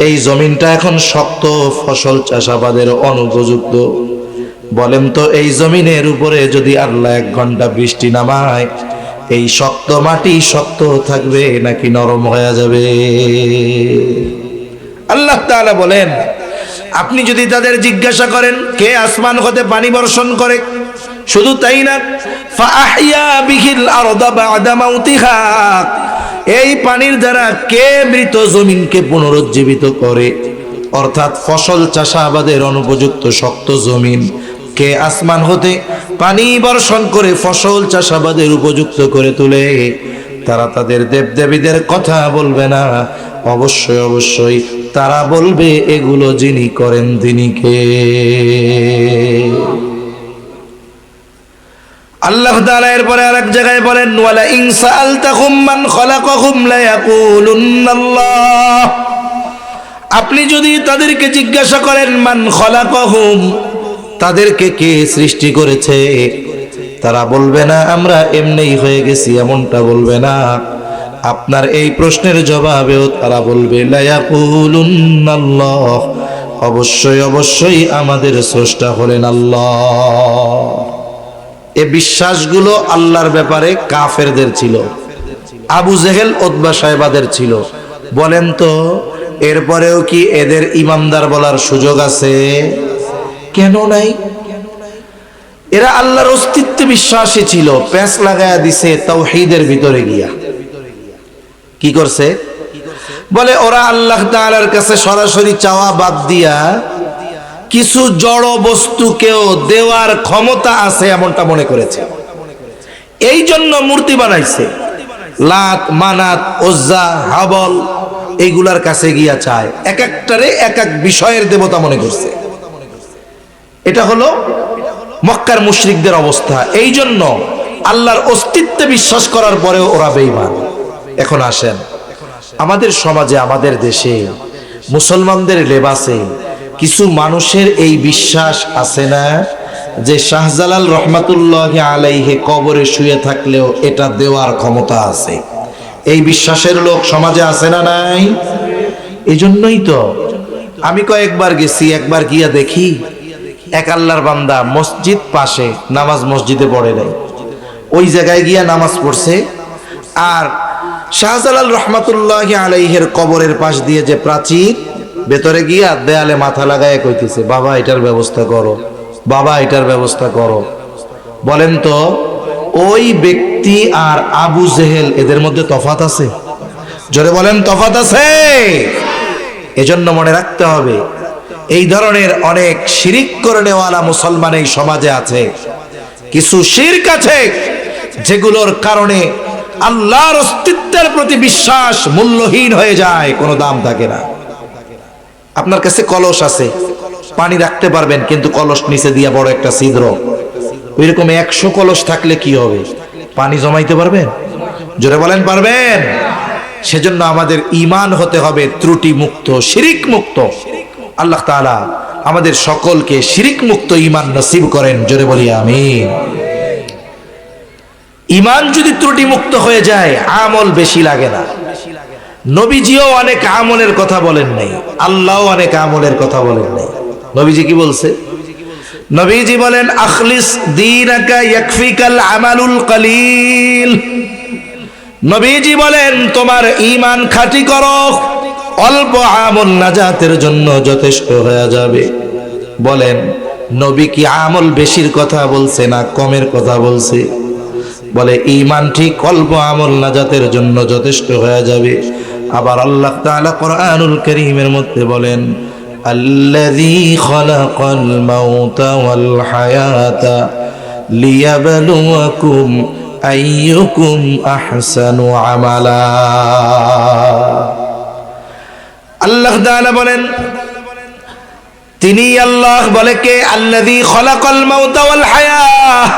S1: এই জমিনটা এখন শক্ত, ফসল চাষাবাদের অনুপযুক্ত, বলেন তো এই জমিনের উপরে যদি আল্লাহ 1 ঘন্টা বৃষ্টি নামায় এই শক্ত মাটি শক্ত থাকবে নাকি নরম হয়ে যাবে? আল্লাহ তাআলা বলেন আপনি যদি তাদের জিজ্ঞাসা করেন কে আসমান হতে পানি বর্ষণ করে, শুধু তাই না ফাআহইয়া বিহিল আরদা বা'দা মাউতিহা, এই পানির দ্বারা কে মৃত জমিনকে পুনরুজ্জীবিত করে, অর্থাৎ ফসল চাষাবাদের অনুপযুক্ত শক্ত জমিন কে আসমান হতে পানি বর্ষণ করে ফসল চাষাবাদের উপযুক্ত করে তোলে, তারা তাদের দেবদেবীদের কথা বলবে না। অবশ্যই অবশ্যই তারা বলবে এগুলো যিনি করেন তিনি কে। আল্লাহ তাআলা এরপরে আরেক জায়গায় বলেন ওয়ালা ইন সাআলতাহুম মান খালাকাহুম লা ইয়াকুলুন্নাল্লাহ, আপনি যদি তাদেরকে জিজ্ঞাসা করেন মান খালাকাহুম, তাদেরকে কে সৃষ্টি করেছে, তারা বলবে না আমরা এমনিই হয়ে গেছি, এমনটা বলবে না। আপনার এই প্রশ্নের জবাবেও তারা বলবে লা ইয়াকুলুন্নাল্লাহ, অবশ্যই অবশ্যই আমাদের স্রষ্টা হলেন আল্লাহ। এই বিশ্বাসগুলো আল্লাহর ব্যাপারে কাফেরদের ছিল, আবু জেহেল উতবা সাহেবাদের ছিল। বলেন তো এরপরেও কি এদের ইমানদার বলার সুযোগ আছে? কেন নাই? এরা আল্লাহর অস্তিত্বে বিশ্বাসী ছিল, প্যাঁচ লাগায়া দিছে তাওহীদের ভিতরে গিয়া। কি করছে? বলে ওরা আল্লাহ তাআলার কাছে সরাসরি চাওয়া বাদ দিয়া কিছু জড় বস্তুকেও দেওয়ার ক্ষমতা আছে এমনটা মনে করেছে। এই জন্য মূর্তি বানাইছে, লাত মানাত উজ্জা হাবল এইগুলার কাছে গিয়া চায়, এক একটারে এক এক বিষয়ের দেবতা মনে করছে। এটা হলো মক্কার মুশরিকদের অবস্থা। এই জন্য আল্লাহর অস্তিত্বে বিশ্বাস করার পরেও ওরা বেঈমান। এখন আসেন আমাদের সমাজে, আমাদের দেশে, মুসলমানদের লেবাসে কিছু মানুষের এই বিশ্বাস আছে না যে শাহজালাল রহমাতুল্লাহি আলাইহি কবরে শুয়ে থাকলেও এটা দেওয়ার ক্ষমতা আছে? এই বিশ্বাসের লোক সমাজে আছে না নাই? এই জন্যই তো আমি কয়েকবার গেছি, একবার গিয়া দেখি এক আল্লাহর বান্দা মসজিদ পাশে নামাজ মসজিদে পড়ে নাই, ওই জায়গায় গিয়া নামাজ পড়ছে। আর শাহজালাল রহমাতুল্লাহি আলাইহির কবরের পাশ দিয়ে যে প্রাচীর, ভেতরে গিয়া দেয়ালে মাথা লাগায় কইতেছে বাবা এটার ব্যবস্থা করো, বাবা এটার ব্যবস্থা করো। বলেন তো ওই ব্যক্তি আর আবু জেহেল এদের মধ্যে তফাত আছে? জোরে বলেন তফাত আছে? এজন্য মনে রাখতে হবে এই ধরনের অনেক শিরিক করে নেওয়ালা মুসলমান এই সমাজে আছে। কিছু শিরক আছে যেগুলোর কারণে আল্লাহর অস্তিত্বের প্রতি বিশ্বাস মূল্যহীন হয়ে যায়, কোনো দাম থাকে না। আপনার কাছে কলস আছে, পানি রাখতে পারবেন, কিন্তু কলস নিচে দিয়া বড় একটা ছিদ্র, ওইরকম 100 কলস থাকলে কি হবে? পানি জমাইতে পারবেন? জোরে বলেন পারবেন? সেজন্য আমাদের ঈমান হতে হবে ত্রুটি মুক্ত, শিরিক মুক্ত। আল্লাহ তাআলা আমাদের সকলকে শিরিক মুক্ত ঈমান নসিব করেন, জোরে বলি আমিন। ঈমান যদি ত্রুটি মুক্ত হয়ে যায় আমল বেশি লাগে না। নবীজিও অনেক আমলের কথা বলেন নাই, আল্লাহও অনেক আমলের কথা বলেন নাই। নবীজি কি বলছে? নবীজি বলেন আখলিস দীনাকা ইয়াকফিকাল আমালুল কলিল। নবীজি বলেন তোমার ঈমান খাঁটি করো, অল্প আমল নাজাতের জন্য যথেষ্ট হয়ে যাবে। বলেন নবী কি আমল বেশির কথা বলছে না কমের কথা বলছে? বলে ঈমান ঠিক, অল্প আমল নাজাতের জন্য যথেষ্ট হয়ে যাবে। আবার আল্লাহ তাআলা কোরআনুল কারীমের মধ্যে বলেন আল্লাযী খালাকাল মাউতা ওয়াল হায়াতা লিয়াবলুয়াকুম আইয়ুকুম আহসানু আমালা। আল্লাহ তাআলা বলেন তিনি আল্লাহ, বলে কে? আল্লাযী খালাকাল মাউতা ওয়াল হায়াত,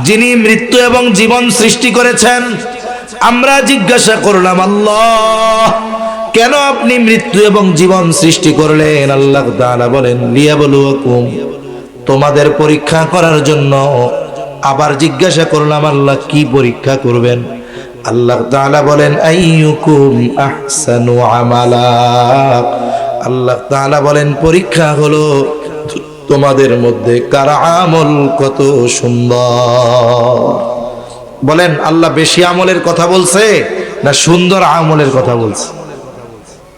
S1: যিনি মৃত্যু এবং জীবন সৃষ্টি করেছেন। আমরা জিজ্ঞাসা করলাম আল্লাহ কেন আপনি মৃত্যু এবং জীবন সৃষ্টি করলেন? আল্লাহ তাআলা বলেন লিয়াবলুয়াকুম, তোমাদের পরীক্ষা করার জন্য। আবার জিজ্ঞাসা করলাম আল্লাহ কি পরীক্ষা করবেন? আল্লাহ তাআলা বলেন আইয়ুকুম আহসানু আমালা। আল্লাহ তাআলা বলেন পরীক্ষা হলো তোমাদের মধ্যে কার আমল কত সুন্দর। বলেন আল্লাহ বেশি আমলের কথা বলছে না সুন্দর আমলের কথা বলছে?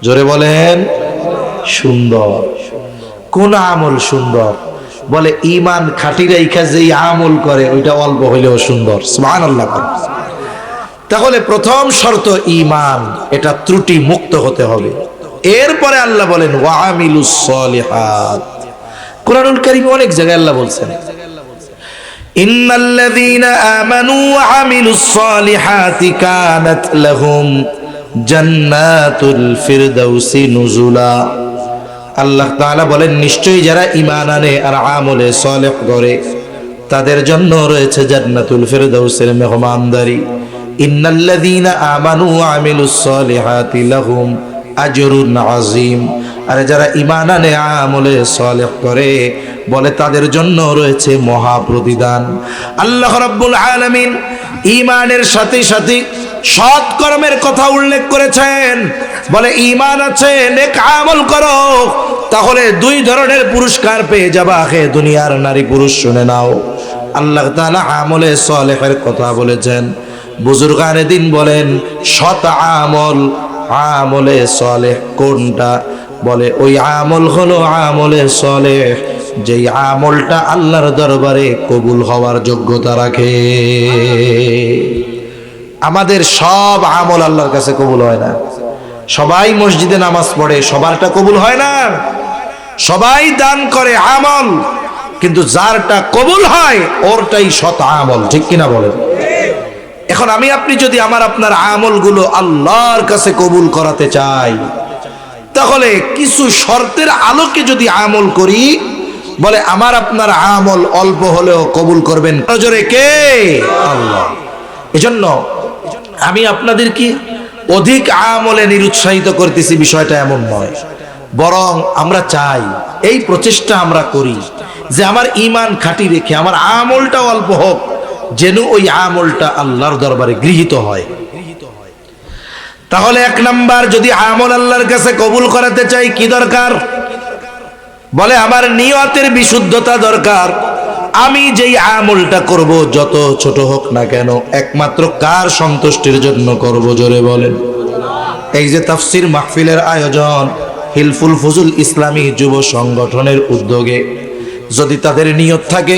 S1: জোরে বলেন। সুন্দর। কোন আমল সুন্দর? বলে ঈমান খাঁটি রাইখা যেই আমল করে ওইটা অল্প হইলেও সুন্দর। সুবহানাল্লাহ। তাহলে প্রথম শর্ত ঈমান, এটা ত্রুটি মুক্ত হতে হবে। এরপরে আল্লাহ বলেন ওয়া আমিলুস সলিহাত। কোরআনুল কারীমে অনেক জায়গায় আল্লাহ বলছেন ইন্নাল্লাযীনা আমানু ওয়া আমিলুস সলিহাতি কানাত লাহুম জান্নাতুল ফিরদাউসি নুজুলা। আল্লাহ তাআলা বলেন নিশ্চয়ই যারা ঈমান আনে আর আমলে সলিহ করে তাদের জন্য রয়েছে জান্নাতুল ফিরদাউসের মেহমানদারি। ইন্নাল্লাযীনা আমানু ওয়া আমিলুস সলিহাতি লাহুম আজরুন আযীম। আর যারা ঈমান আনে আমলে সলিহ করে বলে তাদের জন্য রয়েছে মহা প্রতিদান। আল্লাহ রাব্বুল আলামিন ঈমানের সাথে সাথে সৎ কর্মের কথা উল্লেখ করেছেন। বলে ঈমান আছে, নেক আমল করো, তাহলে দুই ধরনের পুরস্কার পেয়ে যাবা। হে দুনিয়ার নারী পুরুষ শুনে নাও, আল্লাহ তাআলা আমলে সলিহের কথা বলেছেন। বুজুর্গানে দিন বলেন সৎ আমল, আমলে সলেহ কোনটা? বলে ওই আমল হলো আমলে সলেহ যেই আমলটা আল্লাহর দরবারে কবুল হওয়ার যোগ্যতা রাখে। আমাদের সব আমল আল্লাহর কাছে কবুল হয় না। সবাই মসজিদে নামাজ পড়ে, সবারটা কবুল হয় না। সবাই দান করে আমল, কিন্তু যারটা কবুল হয় ওরটাই সৎ আমল। ঠিক কিনা বলেন? এখন আমি আপনি যদি আমার আপনার আমলগুলো আল্লাহর কাছে কবুল করাতে চাই, তাহলে কিছু শর্তের আলোকে যদি আমল করি, বলে আমার আপনার আমল অল্প হলেও কবুল করবেন নজরে কে? আল্লাহ। এজন্য আমি আপনাদেরকে অধিক আমলে নিরুৎসাহিত করতেছি, বিষয়টা এমন নয়। বরং আমরা চাই, এই প্রচেষ্টা আমরা করি যে আমার ঈমান খাঁটি রেখে আমার আমলটা অল্প হোক, যেন ওই আমলটা আল্লাহর দরবারে গৃহীত হয়। তাহলে এক নাম্বার, যদি আমল আল্লাহর কাছে কবুল করাতে চাই কি দরকার? বলে আমার নিয়তের বিশুদ্ধতা দরকার। আমি যেই আমলটা করব যত ছোট হোক না কেন, একমাত্র কার সন্তুষ্টির জন্য করব? জোরে বলেন। এই যে তাফসীর মাহফিলের আয়োজন হিলফুল ফুজুল ইসলামী যুব সংগঠনের উদ্যোগে, যদি তাদের নিয়ত থাকে,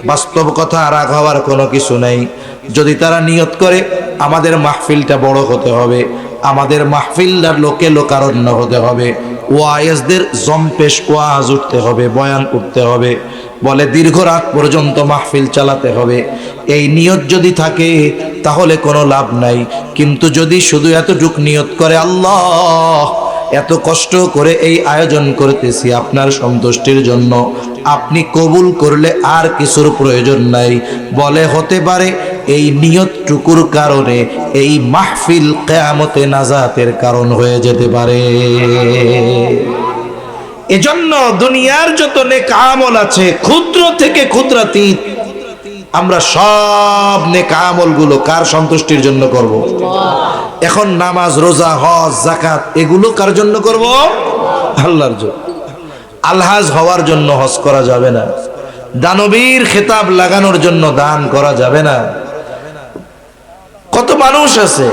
S1: বাস্তব কথা রাগ হওয়ার কোনো কিছু নেই, যদি তারা নিয়ত করে আমাদের মাহফিলটা বড় হতে হবে, আমাদের মাহফিলটার লোকে লোকারণ্য হতে হবে, ওয়াইজদের জম্পেশ ওয়াজ উঠতে হবে, বয়ান উঠতে হবে, বলে দীর্ঘ রাত পর্যন্ত মাহফিল চালাতে হবে, এই নিয়ত যদি থাকে তাহলে কোনো লাভ নাই। কিন্তু যদি শুধু এতটুক নিয়ত করে আল্লাহ এত কষ্ট করে এই আয়োজন করতেছি আপনার সন্তুষ্টির জন্য, আপনি কবুল করলে আর কিছুর প্রয়োজন নাই, বলে হতে পারে এই নিয়তটুকুর কারণে এই মাহফিল কিয়ামতে নাজাতের কারণ হয়ে যেতে পারে। এজন্য দুনিয়ার যত নেক আমল আছে, ক্ষুদ্র থেকে ক্ষুদ্রাতীত, আমরা সব নেক আমলগুলো কার সন্তুষ্টির জন্য করব? এখন নামাজ, রোজা, হজ, যাকাত এগুলো কার জন্য করব? আল্লাহর জন্য। আলহাজ হওয়ার জন্য হজ করা যাবে না, দানবীর খেতাব লাগানোর জন্য দান করা যাবে না। কত মানুষ আছে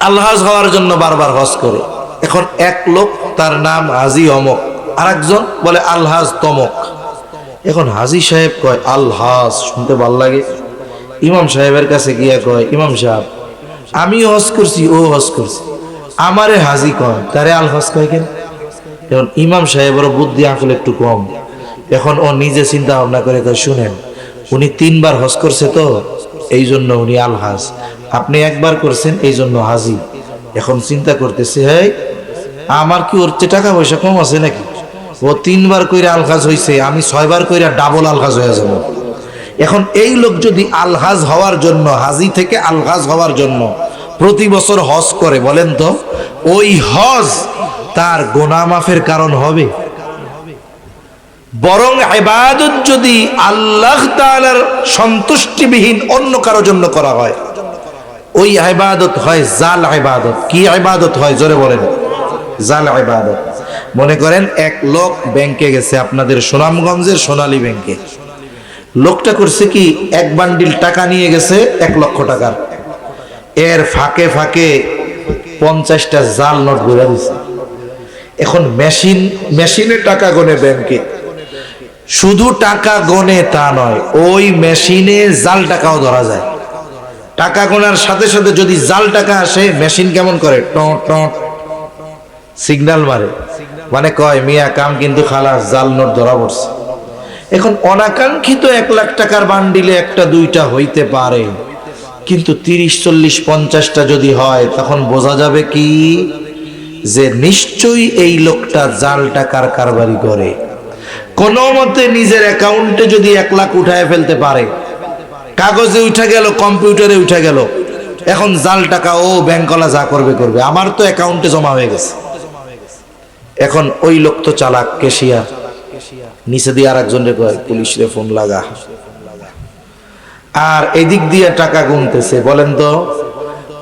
S1: আলহাজ হওয়ার জন্য বারবার হজ করে। এখন এক লোক তার নাম হাজি অমক, আর একজন বলে আলহাজ তমক। এখন হাজি সাহেব কয় আলহাজ, শুনতে ভালো লাগে। ইমাম সাহেবের কাছে গিয়া কয়, ইমাম সাহেব আমি হজ করছি, ও হজ করছি, আমারে হাজি কয়, তারে আলহাজ কয় কেন? এখন ইমাম সাহেবের বুদ্ধি আকল একটু কম। এখন ও নিজে চিন্তা ভাবনা করে কয়, শুনেন উনি 3 বার হজ করছে তো এই জন্য উনি আলহাজ, আপনি একবার করছেন এই জন্য হাজি। এখন চিন্তা করতেছে, হ্যাঁ আমার কি ওর চেয়ে টাকা পয়সা কম আছে নাকি? ও 3 বার কইরা আলহাজ হইছে, আমি 6 বার কইরা ডাবল আলহাজ হয়ে যাব। এখন এই লোক যদি আলহাজ হওয়ার জন্য, হাজি থেকে আলহাজ হওয়ার জন্য প্রতি বছর হজ করে, বলেন তো ওই হজ তার গুনাহ মাফের কারণ হবে? বরং ইবাদত যদি আল্লাহ তাআলার সন্তুষ্টিবিহীন অন্য কারো জন্য করা হয়, ওই ইবাদত হয় জাল ইবাদত। কি ইবাদত হয় জোরে বলেন? জাল ইবাদত। মনে করেন এক লোক ব্যাংকে গেছে, আপনাদের সুনামগঞ্জের সোনালী ব্যাংকে। লোকটা করছে কি, 1 বান্ডিল টাকা নিয়ে গেছে 1 লক্ষ টাকার। এর ফাঁকে ফাঁকে 50টা জাল নোট ঘুরে দিছে। এখন মেশিনে টাকা গনে ব্যাংকে, শুধু টাকা গনে তা নয়, ওই মেশিনে জাল টাকাও ধরা যায়। টাকা গোনার সাথে সাথে যদি জাল টাকা আসে, মেশিন কেমন করে, টট টট সিগন্যাল মারে, মানে কয় মিয়া কাম কিন্তু খালাস, জাল নোট ধরা পড়ছে। এখন অনাকাঙ্ক্ষিত 1 লাখ টাকার বান্ডিলে 1টা 2টা হইতে পারে, কিন্তু 30, 40, 50টা যদি হয়, তখন বোঝা যাবে কি যে নিশ্চয়ই এই লোকটা জাল টাকার কারবারি করে। কোন মতে নিজের অ্যাকাউন্টে যদি 1 লাখ উঠায় ফেলতে পারে, কাগজে উঠে গেল, কম্পিউটারে উঠে গেল, এখন জাল টাকা ও ব্যাংকওয়ালা যা করবে করবে, আমার তো অ্যাকাউন্টে জমা হয়ে গেছে। এখন ওই লোক তো চালাক, কেশিয়ার, নিচে দিয়ে আর একজনকে কয় পুলিশে ফোন লাগা, আর এদিক দিয়ে টাকা গুনতেছে। বলেন তো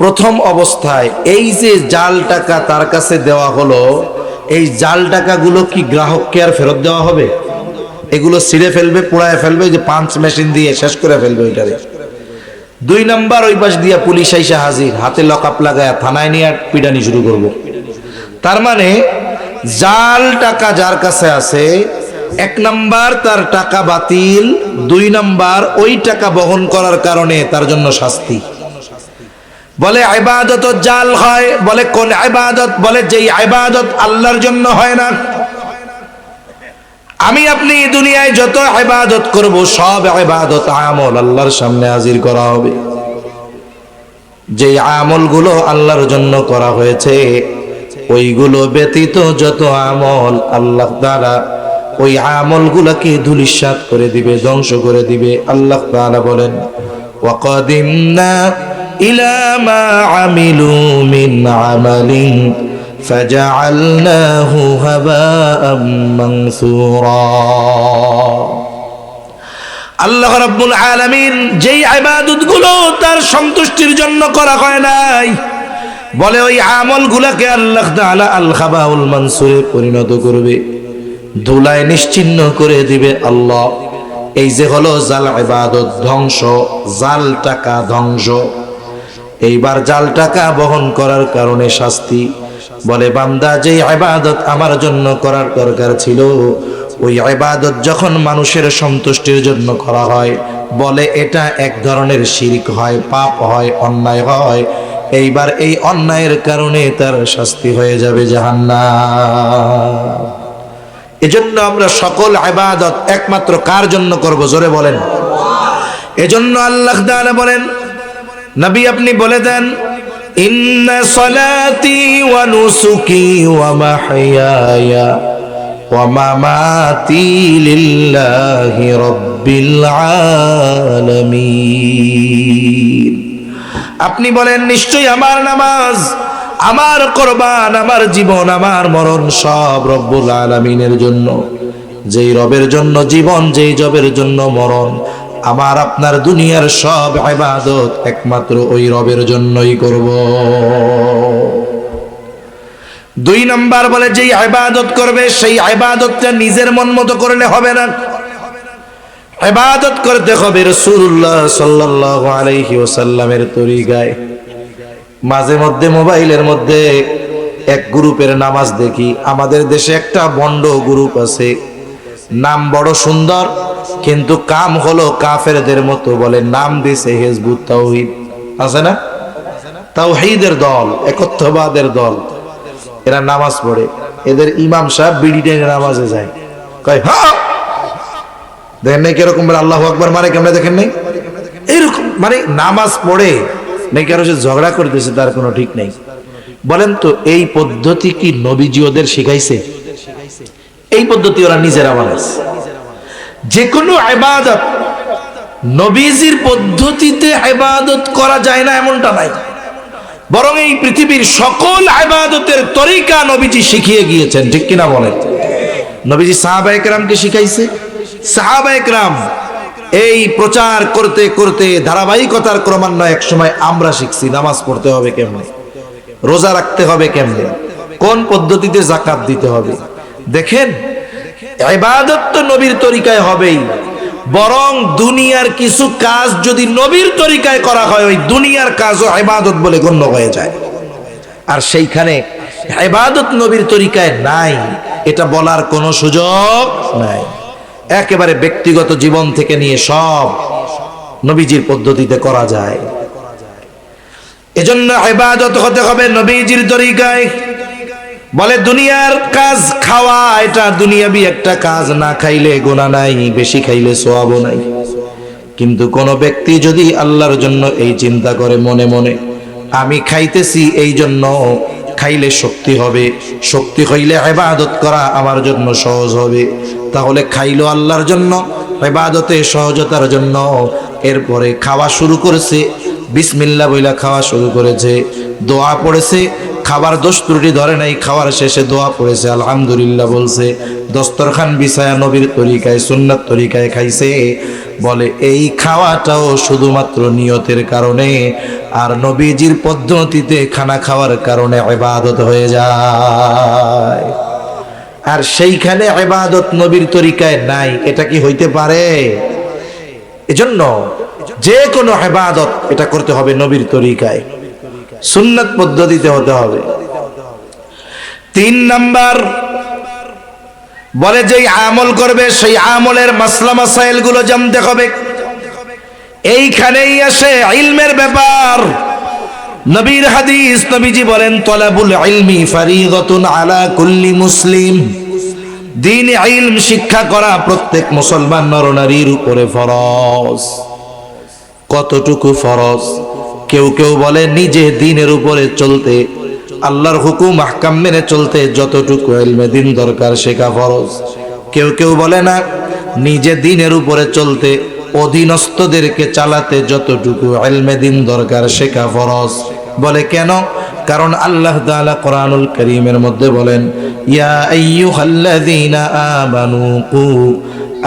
S1: প্রথম অবস্থায় এই যে জাল টাকা তার কাছে দেওয়া হলো, এই জাল টাকাগুলো কি গ্রাহককে আর ফেরত দেওয়া হবে? এগুলো ছিঁড়ে ফেলবে, পোড়ায় ফেলবে, যে পাঞ্চ মেশিন দিয়ে শেষ করে ফেলবে ওইটারে। 2 নাম্বার, ওই পাশ দিয়া পুলিশ আইসা হাজির, হাতে লকআপ লাগায় থানায় নিয়ে পিটানি শুরু করব। তার মানে জাল টাকা যার কাছে আছে, 1 নাম্বার তার টাকা বাতিল, 2 নাম্বার ওই টাকা বহন করার কারণে তার জন্য শাস্তি। বলে ইবাদত জাল হয়, বলে কোন ইবাদত? বলে যেই ইবাদত আল্লাহর জন্য হয় না। আমি আপনি দুনিয়ায় যত ইবাদত করব, সব ইবাদত আমল আল্লাহর সামনে হাজির করা হবে। যেই আমলগুলো আল্লাহর জন্য করা হয়েছে, ওইগুলো ব্যতীত যত আমল, আল্লাহ তাআলা ওই আমলগুলোকে ধূলিসাৎ করে দিবে, ধ্বংস করে দিবে। আল্লাহ তাআলা বলেন, ওয়াকাদিমনা ইলা মা আমিলু মিন আমালিন ফাজআলনাহু হাবাআম মানসুরা। আল্লাহ রাব্বুল আলামিন যেই ইবাদতগুলো তার সন্তুষ্টির জন্য করা হয় নাই, বলে ওই আমলগুলোকে আল্লাহ তাআলা আল খাবাউল মানসুরে পরিণত করবে, ধুলায় নিশ্চিহ্ন করে দিবে আল্লাহ। এই যে হলো জাল ইবাদত, ধ্বংস, জাল টাকা ধ্বংস। এইবার জাল টাকা বহন করার কারণে শাস্তি। বলে বান্দা, যে ইবাদত আমার জন্য করার দরকার ছিল, ওই ইবাদত যখন মানুষের সন্তুষ্টির জন্য করা হয়, বলে এটা এক ধরনের শিরক হয়, পাপ হয়, অন্যায় হয়। এইবার এই অন্যায়ের কারণে তার শাস্তি হয়ে যাবে জাহান্নাম। এজন্য আমরা সকল ইবাদত একমাত্র কার জন্য করব? জোরে বলেন। এজন্য আল্লাহ তাআলা বলেন, নবী আপনি বলে দেন, ইন্না সালাতি ওয়া নুসুকি ওয়া মাহইয়ায়া ওয়া মামাতি লিল্লাহি রাব্বিল আলামিন। আপনি বলেন, নিশ্চয়ই আমার নামাজ, আমার কুরবান, আমার জীবন, আমার মরণ সব রব্বুল আলামিনের জন্য। যেই রবের জন্য জীবন, যেই রবের জন্য মরণ, আমার আপনার দুনিয়ার সব ইবাদত একমাত্র ওই রবের জন্যই করব। 2 নাম্বার বলে, যেই ইবাদত করবে সেই ইবাদতটা নিজের মন মতো করলে হবে না, ইবাদত করতে হবে রাসূলুল্লাহ সাল্লাল্লাহু আলাইহি ওয়াসাল্লামের তরিকায়। মাঝে মধ্যে মোবাইলের মধ্যে এক গ্রুপের নামাজ দেখি, আমাদের দেশে একটা বন্ড গ্রুপ আছে, নাম বড় সুন্দর কিন্তু কাম হলো কাফেরদের মতো, বলে নাম দিছে হিজবুত তাওহীদ। আছে না? তাওহীদের দল, একত্ববাদের দল। এরা নামাজ পড়ে, এদের ইমাম সাহেব বিড়ি টেনে নামাজে যায়, কয় হ্যাঁ, দেখেন নাই কিরকম আল্লাহু আকবার মারে, কেমন দেখেন নাই? এইরকম মানে নামাজ পড়ে নাকি কারো সাথে ঝগড়া করতেছে, তার কোনো ঠিক নেই। বলেন তো এই পদ্ধতি কি নবীজি ওদের শিখাইছে? এই পদ্ধতি ওরা নিজেরা বানাইছে। যে কোনো ইবাদত নবীজির পদ্ধতিতে ইবাদত করা যায় না এমনটা নাই, বরং এই পৃথিবীর সকল ইবাদতের তরিকা নবীজি শিখিয়ে গিয়েছেন, ঠিক কিনা বলেন? নবীজি সাহাবায়ে কেরামকে শিখাইছে, সাহাবায়ে কেরাম এই প্রচার করতে করতে ধারাবাহিকতার ক্রমান্বয়ে এক সময় আমরা শিখছি নামাজ পড়তে হবে কেমনে, রোজা রাখতে হবে কেমনে, কোন পদ্ধতিতে যাকাত দিতে হবে। দেখেন, ইবাদত তো নবীর তরিকায় হবেই, বরং দুনিয়ার কিছু কাজ যদি নবীর তরিকায় করা হয়, ওই দুনিয়ার কাজও ইবাদত বলে গণ্য হয়ে যায়। আর সেইখানে ইবাদত নবীর তরিকায় নাই, এটা বলার কোনো সুযোগ নাই। একেবারে ব্যক্তিগত জীবন থেকে নিয়ে সব নবীজির পদ্ধতিতে করা যায়। এজন্য ইবাদত হতে হবে নবীজির তরিকায়। বলে দুনিয়ার কাজ খাওয়া এটা দুনিয়াবি একটা কাজ, না খাইলে গুনাহ নাই, বেশি খাইলে সওয়াবও নাই। কিন্তু কোন ব্যক্তি যদি আল্লাহর জন্য এই চিন্তা করে মনে মনে, আমি খাইতেছি এই জন্য খাইলে শক্তি হবে, শক্তি হইলে ইবাদত করা আমার জন্য সহজ হবে, তাহলে খাইলো আল্লাহর জন্য, ইবাদতে সহজতার জন্য, এরপরে খাওয়া শুরু করেছে, বিসমিল্লাহ বইলা খাওয়া শুরু করেছে, দোয়া পড়েছে, খাবার দোষ ত্রুটি ধরে নাই, খাওয়ার শেষে দোয়া পড়েছে, আলহামদুলিল্লাহ বলছে, দস্তরখান বিছায়া নবীর তরিকায় সুন্নাত তরিকায় খাইছে। বলে এই খাওয়াটাও শুধুমাত্র নিয়তের কারণে আর নবীজির পদ্ধতিতে খানা খাওয়ার কারণে ইবাদত হয়ে যায়। আর সেইখানে ইবাদত নবীর তরিকায় নাই, এটা কি হইতে পারে? এজন্য যে কোনো ইবাদত এটা করতে হবে নবীর তরিকায়, সুন্নাত পদ্ধতিতে হতে হবে। 3 নাম্বার বলে, যেই আমল করবে সেই আমলের মাসলা মাসাইল গুলো জানতে হবে। এইখানেই আসে ইলমের ব্যাপার। নবীর হাদিস, নবীজি বলেন তলাবুল ইলমি ফারিদাতুন আলা কুল্লি মুসলিম। দ্বীন ইলম শিক্ষা করা প্রত্যেক মুসলমান নরনারীর উপরে ফরজ। কতটুকু ফরজ? কেউ কেউ বলে নিজে দ্বীনের উপরে চলতে, আল্লাহর হুকুম আহকাম মেনে চলতে যতটুকু ইলমে দ্বীন দরকার শেখা ফরজ। কেউ কেউ বলে না, নিজে দ্বীনের উপরে চলতে, অধীনস্থদেরকে চালাতে যতটুকু ইলমে দ্বীন দরকার শেখা ফরজ। বলে কেন? কারণ আল্লাহ তাআলা কোরআনুল কারীমের মধ্যে বলেন, ইয়া আইয়ুহাল্লাযীনা আমানু কু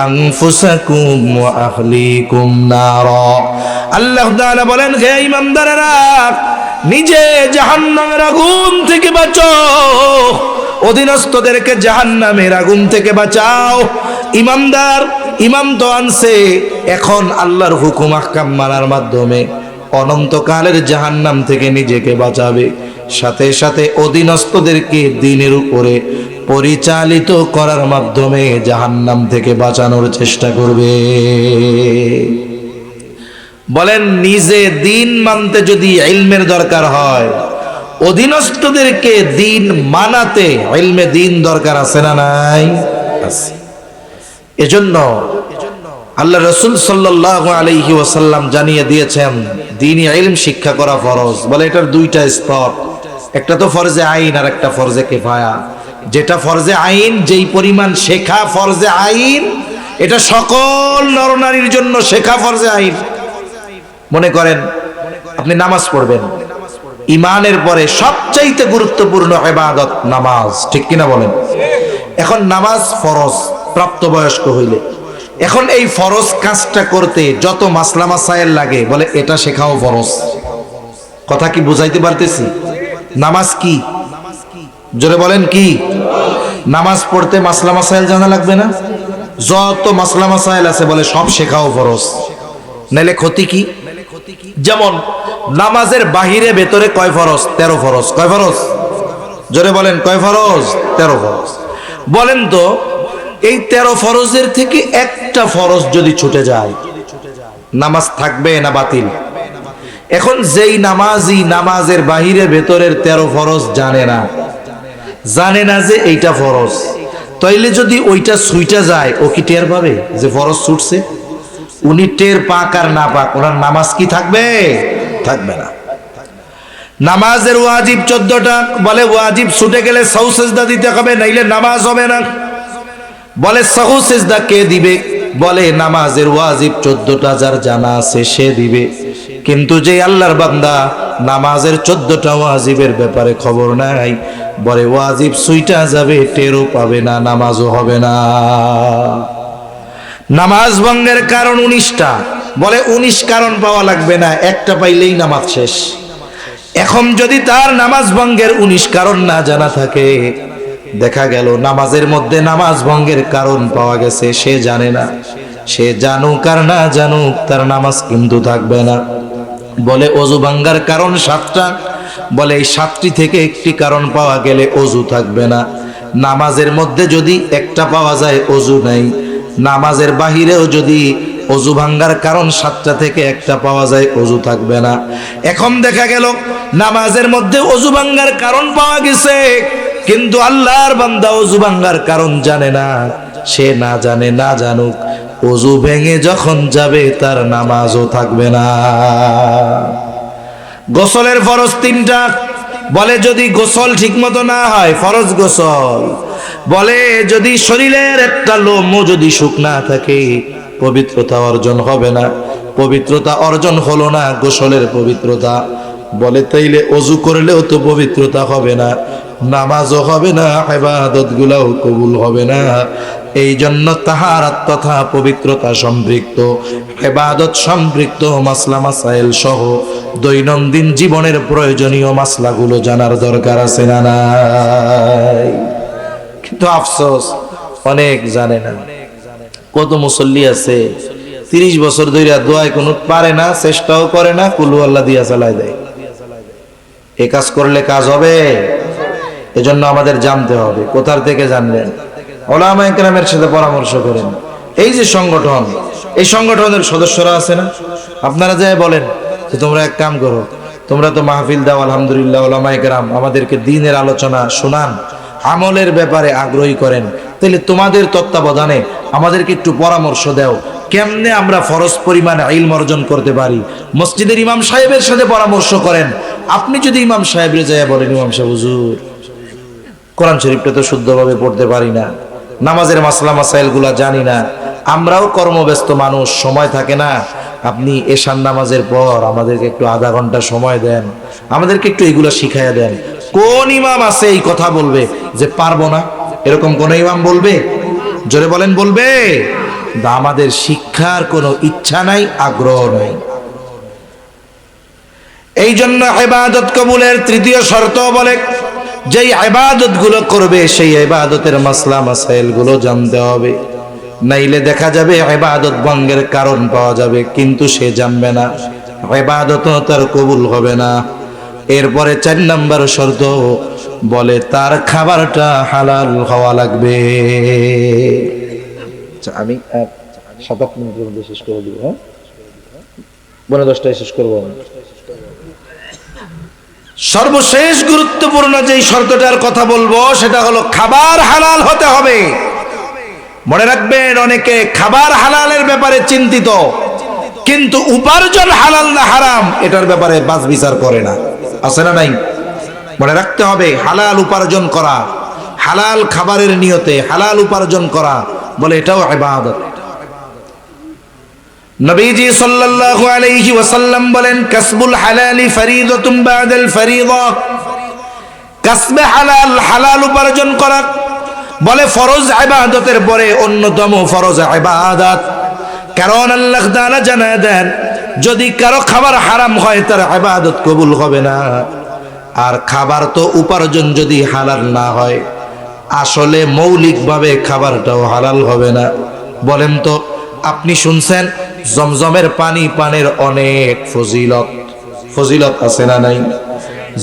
S1: আনফুসাকুম ওয়া আহলিকুম নারা। আল্লাহ তাআলা বলেন, হে ঈমানদারেরা, নিজে জাহান্নামের আগুন থেকে বাঁচো, অধীনস্থদেরকে জাহান্নামের আগুন থেকে বাঁচাও। ইমানদার ইমাম তো আনছে, এখন আল্লাহর হুকুম আহকাম মানার মাধ্যমে অনন্তকালের জাহান্নাম থেকে নিজেকে বাঁচাবে, সাথে সাথে অধীনস্থদেরকে দ্বীনের উপরে পরিচালিত করার মাধ্যমে জাহান্নাম থেকে বাঁচানোর চেষ্টা করবে। বলেন, নিজে দ্বীন মানতে যদি ইলমের দরকার হয়, অধীনস্থদেরকে দ্বীন মানাতে ইলমে দ্বীন দরকার আছে না নাই? আছে। এজন্য আল্লাহ রাসূল সাল্লাল্লাহু আলাইহি ওয়াসাল্লাম জানিয়ে দিয়েছেন দ্বীনি ইলম শিক্ষা করা ফরজ। বলে এটার 2টা স্তর, একটা তো ফরজে আইন আর একটা ফরজে কিফায়া। যেটা ফরজে আইন, যেই পরিমাণ শেখা ফরজে আইন, এটা সকল নরনারীর জন্য শেখা ফরজে আইন। মনে করেন আপনি নামাজ পড়বেন, ইমানের পরে সবচাইতে গুরুত্বপূর্ণ ইবাদত নামাজ, ঠিক কিনা বলেন? এখন নামাজ ফরজ প্রাপ্তবয়স্ক হইলে, এখন এই ফরজ কাজটা করতে যত মাসলা মাসাইল লাগে বলে এটা শেখাও ফরজ। কথা কি বুঝাইতে পারতেছি? নামাজ কি? জোরে বলেন কি? নামাজ পড়তে মাসলা মাসাইল জানা লাগবে না? যত মাসলা মাসাইল আছে বলে সব শেখাও ফরজ, নাইলে ক্ষতি কি? যেমন নামাজের বাহিরে ভেতরে কয় ফরজ? 13 ফরজ। কয় ফরজ? জোরে বলেন কয় ফরজ? 13 ফরজ। বলেন তো এই 13 ফরজের থেকে একটা ফরজ যদি ছুটে যায় নামাজ থাকবে না বাতিল? এখন যেই নামাজি নামাজের বাহিরে ভেতরের 13 ফরজ জানে না যে এইটা ফরজ, তাইলে যদি ওইটা ছুইটা যায় ও কি টের পাবে যে ফরজ ছুটছে? উনি টের পাক আর না পাক ওনার নামাজ কি থাকবে? থাকবে না। নামাজের ওয়াজিব 14টা, বলে ওয়াজিব ছুটে গেলে সাহু সেজদা দিতে হবে, নাইলে নামাজ হবে না। বলে সাহু সেজদা কে দিবে? বলে নামাজের ওয়াজিব 14টা যার জানা আছে সে দিবে। কিন্তু যে আল্লাহর বান্দা নামাজের 14টা ওয়াজিবের ব্যাপারে খবর নাই, বলে ওয়াজিব ছুইটা যাবে, টেরও পাবে না, নামাজও হবে না। নামাজ ভঙ্গের কারণ 19টা, বলে 19 কারণ পাওয়া লাগবে না, একটা পাইলেই নামাজ শেষ। এখন যদি তার নামাজ ভঙ্গের 19 কারণ না জানা থাকে, দেখা গেল নামাজের মধ্যে নামাজ ভঙ্গের কারণ পাওয়া গেছে, সে জানে না, সে জানুক আর না জানুক তার নামাজ কিন্তু থাকবে না। বলে অজু ভাঙ্গার কারণ 7টা, বলে এই 7টি থেকে একটি কারণ পাওয়া গেলে অজু থাকবে না। নামাজের মধ্যে যদি একটা পাওয়া যায় অজু নাই, নামাজের বাহিরেও যদি অজু ভাঙ্গার কারণ 7টা থেকে একটা পাওয়া যায় অজু থাকবে না। এখন দেখা গেল নামাজের মধ্যে অজু ভাঙ্গার কারণ পাওয়া গেছে, কিন্তু আল্লাহর বান্দা অজু ভাঙ্গার কারণ জানে না। সে না জানে না জানুক, অজু ভেঙে যখন যাবে তার নামাজও থাকবে না। গোসলের ফরজ 3টা, বলে যদি গোসল ঠিক মতো না হয় ফরজ গোসল, বলে যদি শরীরের একটা লোমও যদি শুকনা থাকে পবিত্রতা অর্জন হবে না। পবিত্রতা অর্জন হলো না গোসলের পবিত্রতা, বলে তাইলে অজু করলেও তো পবিত্রতা হবে না, নামাজও হবে না, ইবাদত গুলাও কবুল হবে না। এই জন্য তাহারাত তথা পবিত্রতা সম্পৃক্ত, ইবাদত সম্পৃক্ত মাসলা মাসাইল সহ দৈনন্দিন জীবনের প্রয়োজনীয় মাসলাগুলো জানার দরকার আছে না নাই? কিন্তু আফসোস অনেক জানে না। কত মুসল্লি আছে 30 বছর ধরে দোয়ায় কোনো পারে না, চেষ্টাও করে না, কুলু আল্লাহ দিয়া চালায় দেয়। এই কাজ করলে কাজ হবে? এজন্য আমাদের জানতে হবে। কোথার থেকে জানবেন? ওলামায়ে কেরামের সাথে পরামর্শ করেন। এই যে সংগঠন, এই সংগঠনের সদস্যরা আছে না, আপনারা যাই বলেন যে তোমরা এক কাম করো, তোমরা তো মাহফিল দাও আলহামদুলিল্লাহ, ওলামায়ে কেরাম আমাদেরকে দ্বীনের আলোচনা শোনান, আমলের ব্যাপারে আগ্রহী করেন, তাহলে তোমাদের তত্ত্বাবধানে আমাদেরকে একটু পরামর্শ দাও কেমনে আমরা ফরজ পরিমাণ ইলম অর্জন করতে পারি। মসজিদের ইমাম সাহেবের সাথে পরামর্শ করেন। আপনি যদি ইমাম সাহেবরে যায় বলেন, ইমাম সাহেব হুজুর কোরআন শরীফটা তো শুদ্ধভাবে পড়তে পারি না, নামাজের মাসলা মাসাইল গুলা জানি না, আমরাও কর্মব্যস্ত মানুষ, সময় থাকে না, আপনি এশার নামাজের পর আমাদেরকে একটু আধা ঘন্টা সময় দেন, আমাদেরকে একটু এগুলো শিখাইয়া দেন। কোন ইমাম আছে এই কথা বলবে যে পারবো না? এরকম কোন ইমাম বলবে? জোরে বলেন বলবে? আমাদের শিক্ষার কোনো ইচ্ছা নাই, আগ্রহ নাই। এই জন্য ইবাদত কবুলের 3য় শর্ত বলে যেই ইবাদত গুলো করবে সেই ইবাদতের মাসলা মাসাইল গুলো জানতে হবে, নাইলে দেখা যাবে ইবাদত ভঙ্গের কারণ পাওয়া যাবে কিন্তু সে জানবে না, ইবাদত তার কবুল হবে না। এরপরে 4 নম্বর শর্ত বলে তার খাবারটা হালাল হওয়া লাগবে। আমি 7 মিনিটের মধ্যে শেষ করে দিব, হ্যাঁ 10টায় শেষ করবো। সর্বশেষ গুরুত্বপূর্ণ যেই শর্তটার কথা বলবো সেটা হলো খাবার হালাল হতে হবে। মনে রাখবেন, অনেকে খাবার হালালের ব্যাপারে চিন্তিত কিন্তু উপার্জন হালাল না হারাম এটার ব্যাপারে বাছ বিচার করে না, আছে না নাই? মনে রাখতে হবে, হালাল উপার্জন করা, হালাল খাবারের নিয়তে হালাল উপার্জন করা বলে এটাও ইবাদত। নবীজি সাল্লাল্লাহু আলাইহি ওয়াসাল্লাম বলেন, কাসবুল হালালি ফরিদাতুন বাদাল ফরিদা। কাসবে হালাল, হালাল উপার্জন করা বলে ফরজ ইবাদতের পরে অন্যতম ফরজ ইবাদত। কারণ আল্লাহ তাআলা জানায় দেন, যদি কারো খাবার হারাম হয় তার ইবাদত কবুল হবে না। আর খাবার তো উপার্জন যদি হালাল না হয়, আসলে মৌলিকভাবে খাবারটাও হালাল হবে না। বলেন তো, আপনি শুনছেন জমজমের পানি পানের অনেক ফজিলত, ফজিলত আছে না নাই?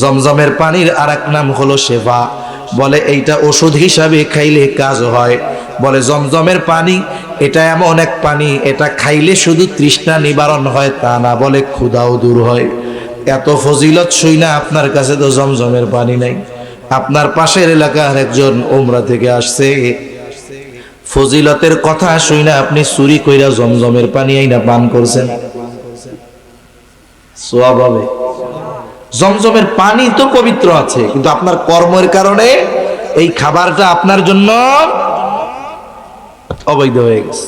S1: জমজমের পানির আরেক নাম হলো শেফা। বলে এইটা ওষুধ হিসাবে খাইলে কাজ হয়। বলে জমজমের পানি এটা এমন এক পানি, এটা খাইলে শুধু তৃষ্ণা নিবারণ হয় তা না, বলে ক্ষুধাও দূর হয়। এত ফজিলত শুই না আপনার কাছে তো জমজমের পানি নাই। আপনার পাশের এলাকার একজন উমরা থেকে আসছে, ফজিলতের কথা শুই না আপনি চুরি কইরা জমজমের পানি আইনা পান করছেন, সওয়াব হবে। জমজমের পানি তো পবিত্র আছে, কিন্তু আপনার কর্মের কারণে এই খাবারটা আপনার জন্য অবৈধ হয়ে গেছে।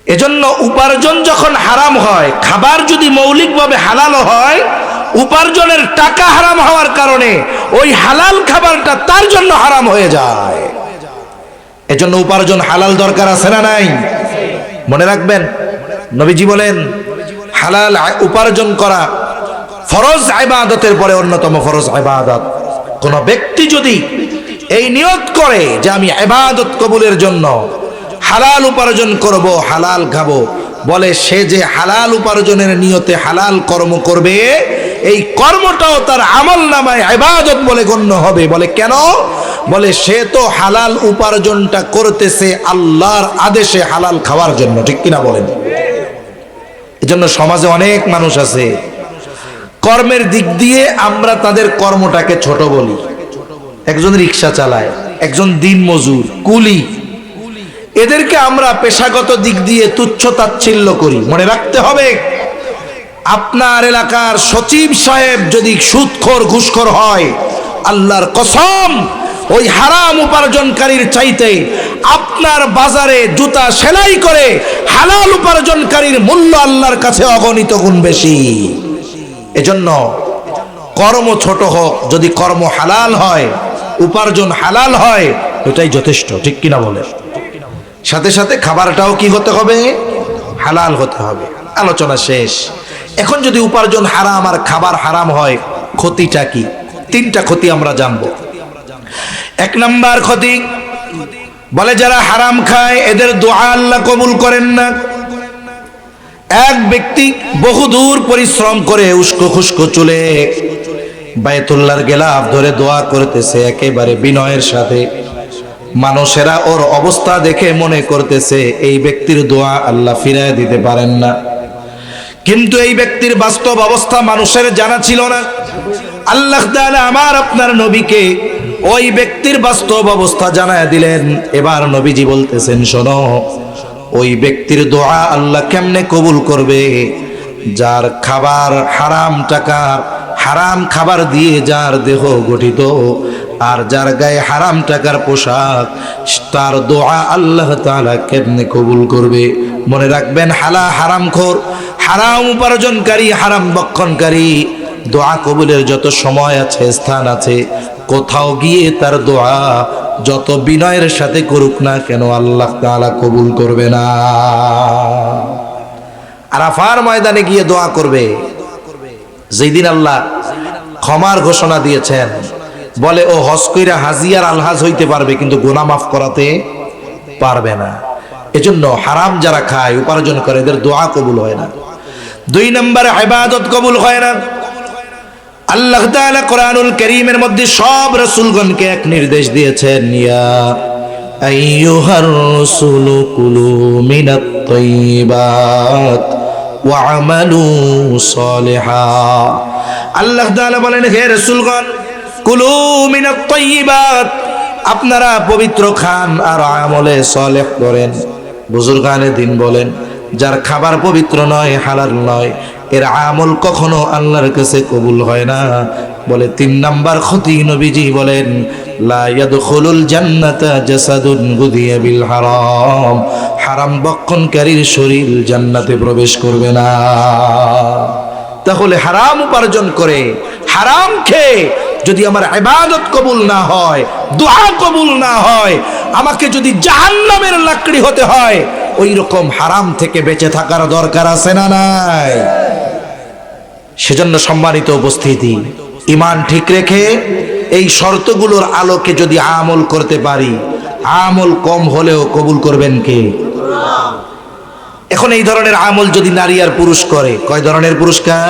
S1: এজন্য উপার্জন যখন হারাম হয়, খাবার যদি মৌলিকভাবে হালাল হয়, উপার্জনের টাকা হারাম হওয়ার কারণে ওই হালাল খাবারটা তার জন্য হারাম হয়ে যায়। এজন্য উপার্জন হালাল দরকার আছে না নাই? মনে রাখবেন, নবীজি বলেন হালাল উপার্জন করা ফরজ ইবাদতের পরে অন্যতম ফরজ ইবাদত। কোন ব্যক্তি যদি এই নিয়ত করে যে আমি ইবাদত কবুলের জন্য হালাল উপার্জন করব, হালাল খাবো, বলে সে যে হালাল উপার্জনের নিয়তে হালাল কর্ম করবে, এই কর্মটাও তার আমলনামায় ইবাদত বলে গণ্য হবে। বলে কেন? বলে সে তো হালাল উপার্জনটা করতেছে আল্লাহর আদেশে হালাল খাওয়ার জন্য, ঠিক কিনা বলেন? এজন্য সমাজে অনেক মানুষ আছে, কর্মের দিক দিয়ে আমরা তাদের কর্মটাকে ছোট বলি। একজন রিক্সা চালায়, একজন দিন মজুর, কুলি, এদেরকে আমরা পেশাগত দিক দিয়ে তুচ্ছ তাচ্ছিল্য করি। মনে রাখতে হবে, আপনার এলাকার সচিব সাহেব যদি সুদখোর ঘুষখোর হয়, আল্লাহর কসম ওই হারাম উপার্জনকারীর চাইতে আপনার বাজারে জুতা সেলাই করে হালাল উপার্জনকারীর মূল্য আল্লাহর কাছে অগণিত গুণ বেশি। এজন্য কর্ম ছোট হোক, যদি কর্ম হালাল হয়, উপার্জন হালাল হয়, এটাই যথেষ্ট, ঠিক কিনা বলে? সাথে সাথে খাবারটাও কি হতে হবে? হালাল হতে হবে। আলোচনা শেষ। এখন যদি উপার্জন হারাম আর খাবার হারাম হয়, ক্ষতিটা কি? তিনটা ক্ষতি আমরা জানবো। এক নাম্বার ক্ষতি, বলে যারা হারাম খায় এদের দোয়া আল্লাহ কবুল করেন না। এক ব্যক্তি বহুদূর পরিশ্রম করে উস্কো খুস্কো চুলে বায়তুল্লাহর গেলাফ ধরে দোয়া করতেছে একেবারে বিনয়ের সাথে। মানুষেরা ওর অবস্থা দেখে মনে করতেছে এই ব্যক্তির দোয়া আল্লাহ ফিরায় দিতে পারেন না, কিন্তু এই ব্যক্তির বাস্তব অবস্থা মানুষের জানা ছিল না। আল্লাহ তাআলা আমার আপনার নবীকে ওই ব্যক্তির বাস্তব অবস্থা জানায় দিলেন। এবার নবীজি বলতেছেন, শোনো, ওই ব্যক্তির দোয়া আল্লাহ কেমনে কবুল করবে? যার খাবার হারাম টাকার, হারাম খাবার দিয়ে যার দেহ গঠিত, আর যার গায়ে হারাম টাকার পোশাক, তার দোয়া আল্লাহ তাআলা কেমনে কবুল করবে? মনে রাখবেন, হারামখোর, হারাম উপার্জনকারী, হারাম ভক্ষণকারী দোয়া কবুলের যত সময় আছে, স্থান আছে, কোথাও গিয়ে তার দোয়া যত বিনয়ের সাথে করুক না কেন, আল্লাহ তাআলা কবুল করবে না। আরাফার ময়দানে গিয়ে দোয়া করবে, যেই দিন আল্লাহ ক্ষমার ঘোষণা দিয়েছেন। বলে ও হজ কইরা হাজি আর আলহাজ হইতে পারবে, কিন্তু গুনাহ মাফ করাতে পারবে না। এজন্য হারাম যারা খায়, উপার্জন করে, এদের দোয়া কবুল হয় না। দুই নম্বরে ইবাদত কবুল হয় না। আল্লাহ তাআলা কোরআনুল কারীমের মধ্যে সব রাসূলগণকে এক নির্দেশ দিয়েছেন, ইয়া আইয়ুহার রাসূলু কুলু মিনাত তাইয়্যিবাত ওয়া আমালু সালিহা। আল্লাহ তাআলা বলেন, হে রাসূলগণ, কুলু মিনাত তাইয়্যিবাত, আপনারা পবিত্র খান আর আমলে সালেহ করেন। বুজুর্গানে দিন বলেন, যার খাবার পবিত্র নয়, হালাল নয়, এর আমল কখনো আল্লাহর কাছে কবুল হয় না। বলে তিন নাম্বার ক্ষতি, নবীজি বলেন, লা ইয়াদখুলুল জান্নাতা জাসাদুন গুদিয়া বিল হারাম, হারাম ভক্ষণকারীর শরীর জান্নাতে প্রবেশ করবে না। তাহলে হারাম উপার্জন করে, হারাম খেয়ে যদি আমার ইবাদত কবুল না হয়, দোয়া কবুল না হয়, আমাকে যদি জাহান্নামের লাকড়ি হতে হয়, ওই রকম হারাম থেকে বেঁচে থাকার দরকার আছে না নাই? সেজন্য সম্মানিত উপস্থিতি, ঈমান ঠিক রেখে এই শর্তগুলোর আলোকে যদি আমল করতে পারি, আমল কম হলেও কবুল করবেন কে? এখন এই ধরনের আমল যদি নারী আর পুরুষ করে, কয় ধরনের পুরস্কার?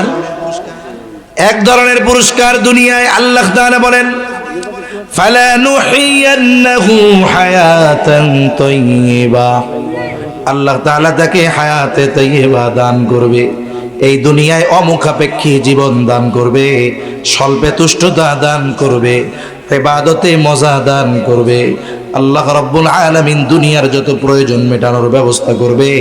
S1: এক ধরনের পুরস্কার দুনিয়ায় আল্লাহ তাআলা বলেন, ফালানুহিয়ান্নাহু হায়াতান তাইয়্যিবা, আল্লাহ তাআলা তাকে হায়াতে তাইয়্যিবা দান করবে। এই দুনিয়ায় অমুখাপেক্ষী জীবন দান করবে, স্বল্পে তুষ্টতা দান করবে, ইবাদতে মজা দান করবে। আল্লাহ রাব্বুল আলামিন দুনিয়ার যত প্রয়োজন মেটানোর ব্যবস্থা করবে।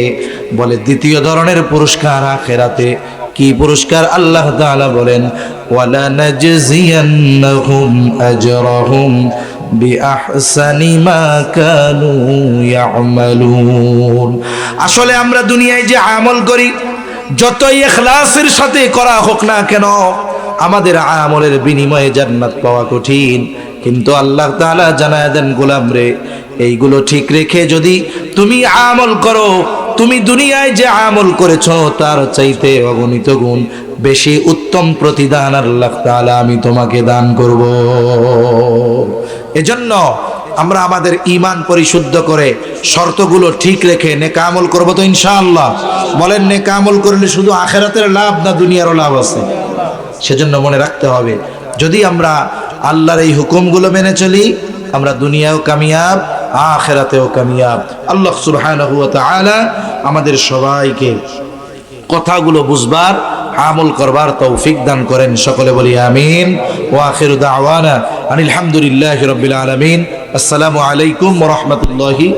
S1: বলে দ্বিতীয় ধরনের পুরস্কার আখিরাতে। কি পুরস্কার? আল্লাহ তাআলা বলেন, ওয়ালা নাজজিয়ান্নাহুম আজরাহুম বিআহসানি মা কানু ইয়ামালুন। আসলে আমরা দুনিয়ায় যে আমল করি, যতই ইখলাসের সাথে করা হোক না কেন, আমাদের আমলের বিনিময়ে জান্নাত পাওয়া কঠিন। কিন্তু আল্লাহ তাআলা জানায় দেন, গোলাম রে, এইগুলো ঠিক রেখে যদি তুমি আমল করো, তুমি দুনিয়ায় যে আমল করেছো তার চাইতে অগণিত গুণ বেশি উত্তম প্রতিদান আল্লাহ তাআলা আমি তোমাকে দান করব। এজন্য আমরা আমাদের ঈমান পরিশুদ্ধ করে শর্তগুলো ঠিক রেখে নেক আমল করব তো ইনশাআল্লাহ। বলেন, নেক আমল করলে শুধু আখিরাতের লাভ না দুনিয়ারও লাভ আছে? সেজন্য মনে রাখতে হবে, যদি আমরা আল্লাহর এই হুকুমগুলো মেনে চলি, আমরা দুনিয়াও কামিয়াব, আখিরাতেও কামিয়াব। আল্লাহ সুবহানাহু ওয়া তাআলা আমাদের সবাইকে কথাগুলো বুঝবার, আমল করবার তৌফিক দান করেন। সকলে বলি আমিন। ওয়া আখিরু দাওয়ানা আনিল হামদুলিল্লাহি রাব্বিল আলামিন। আসসালামু আলাইকুম ওয়া রাহমাতুল্লাহি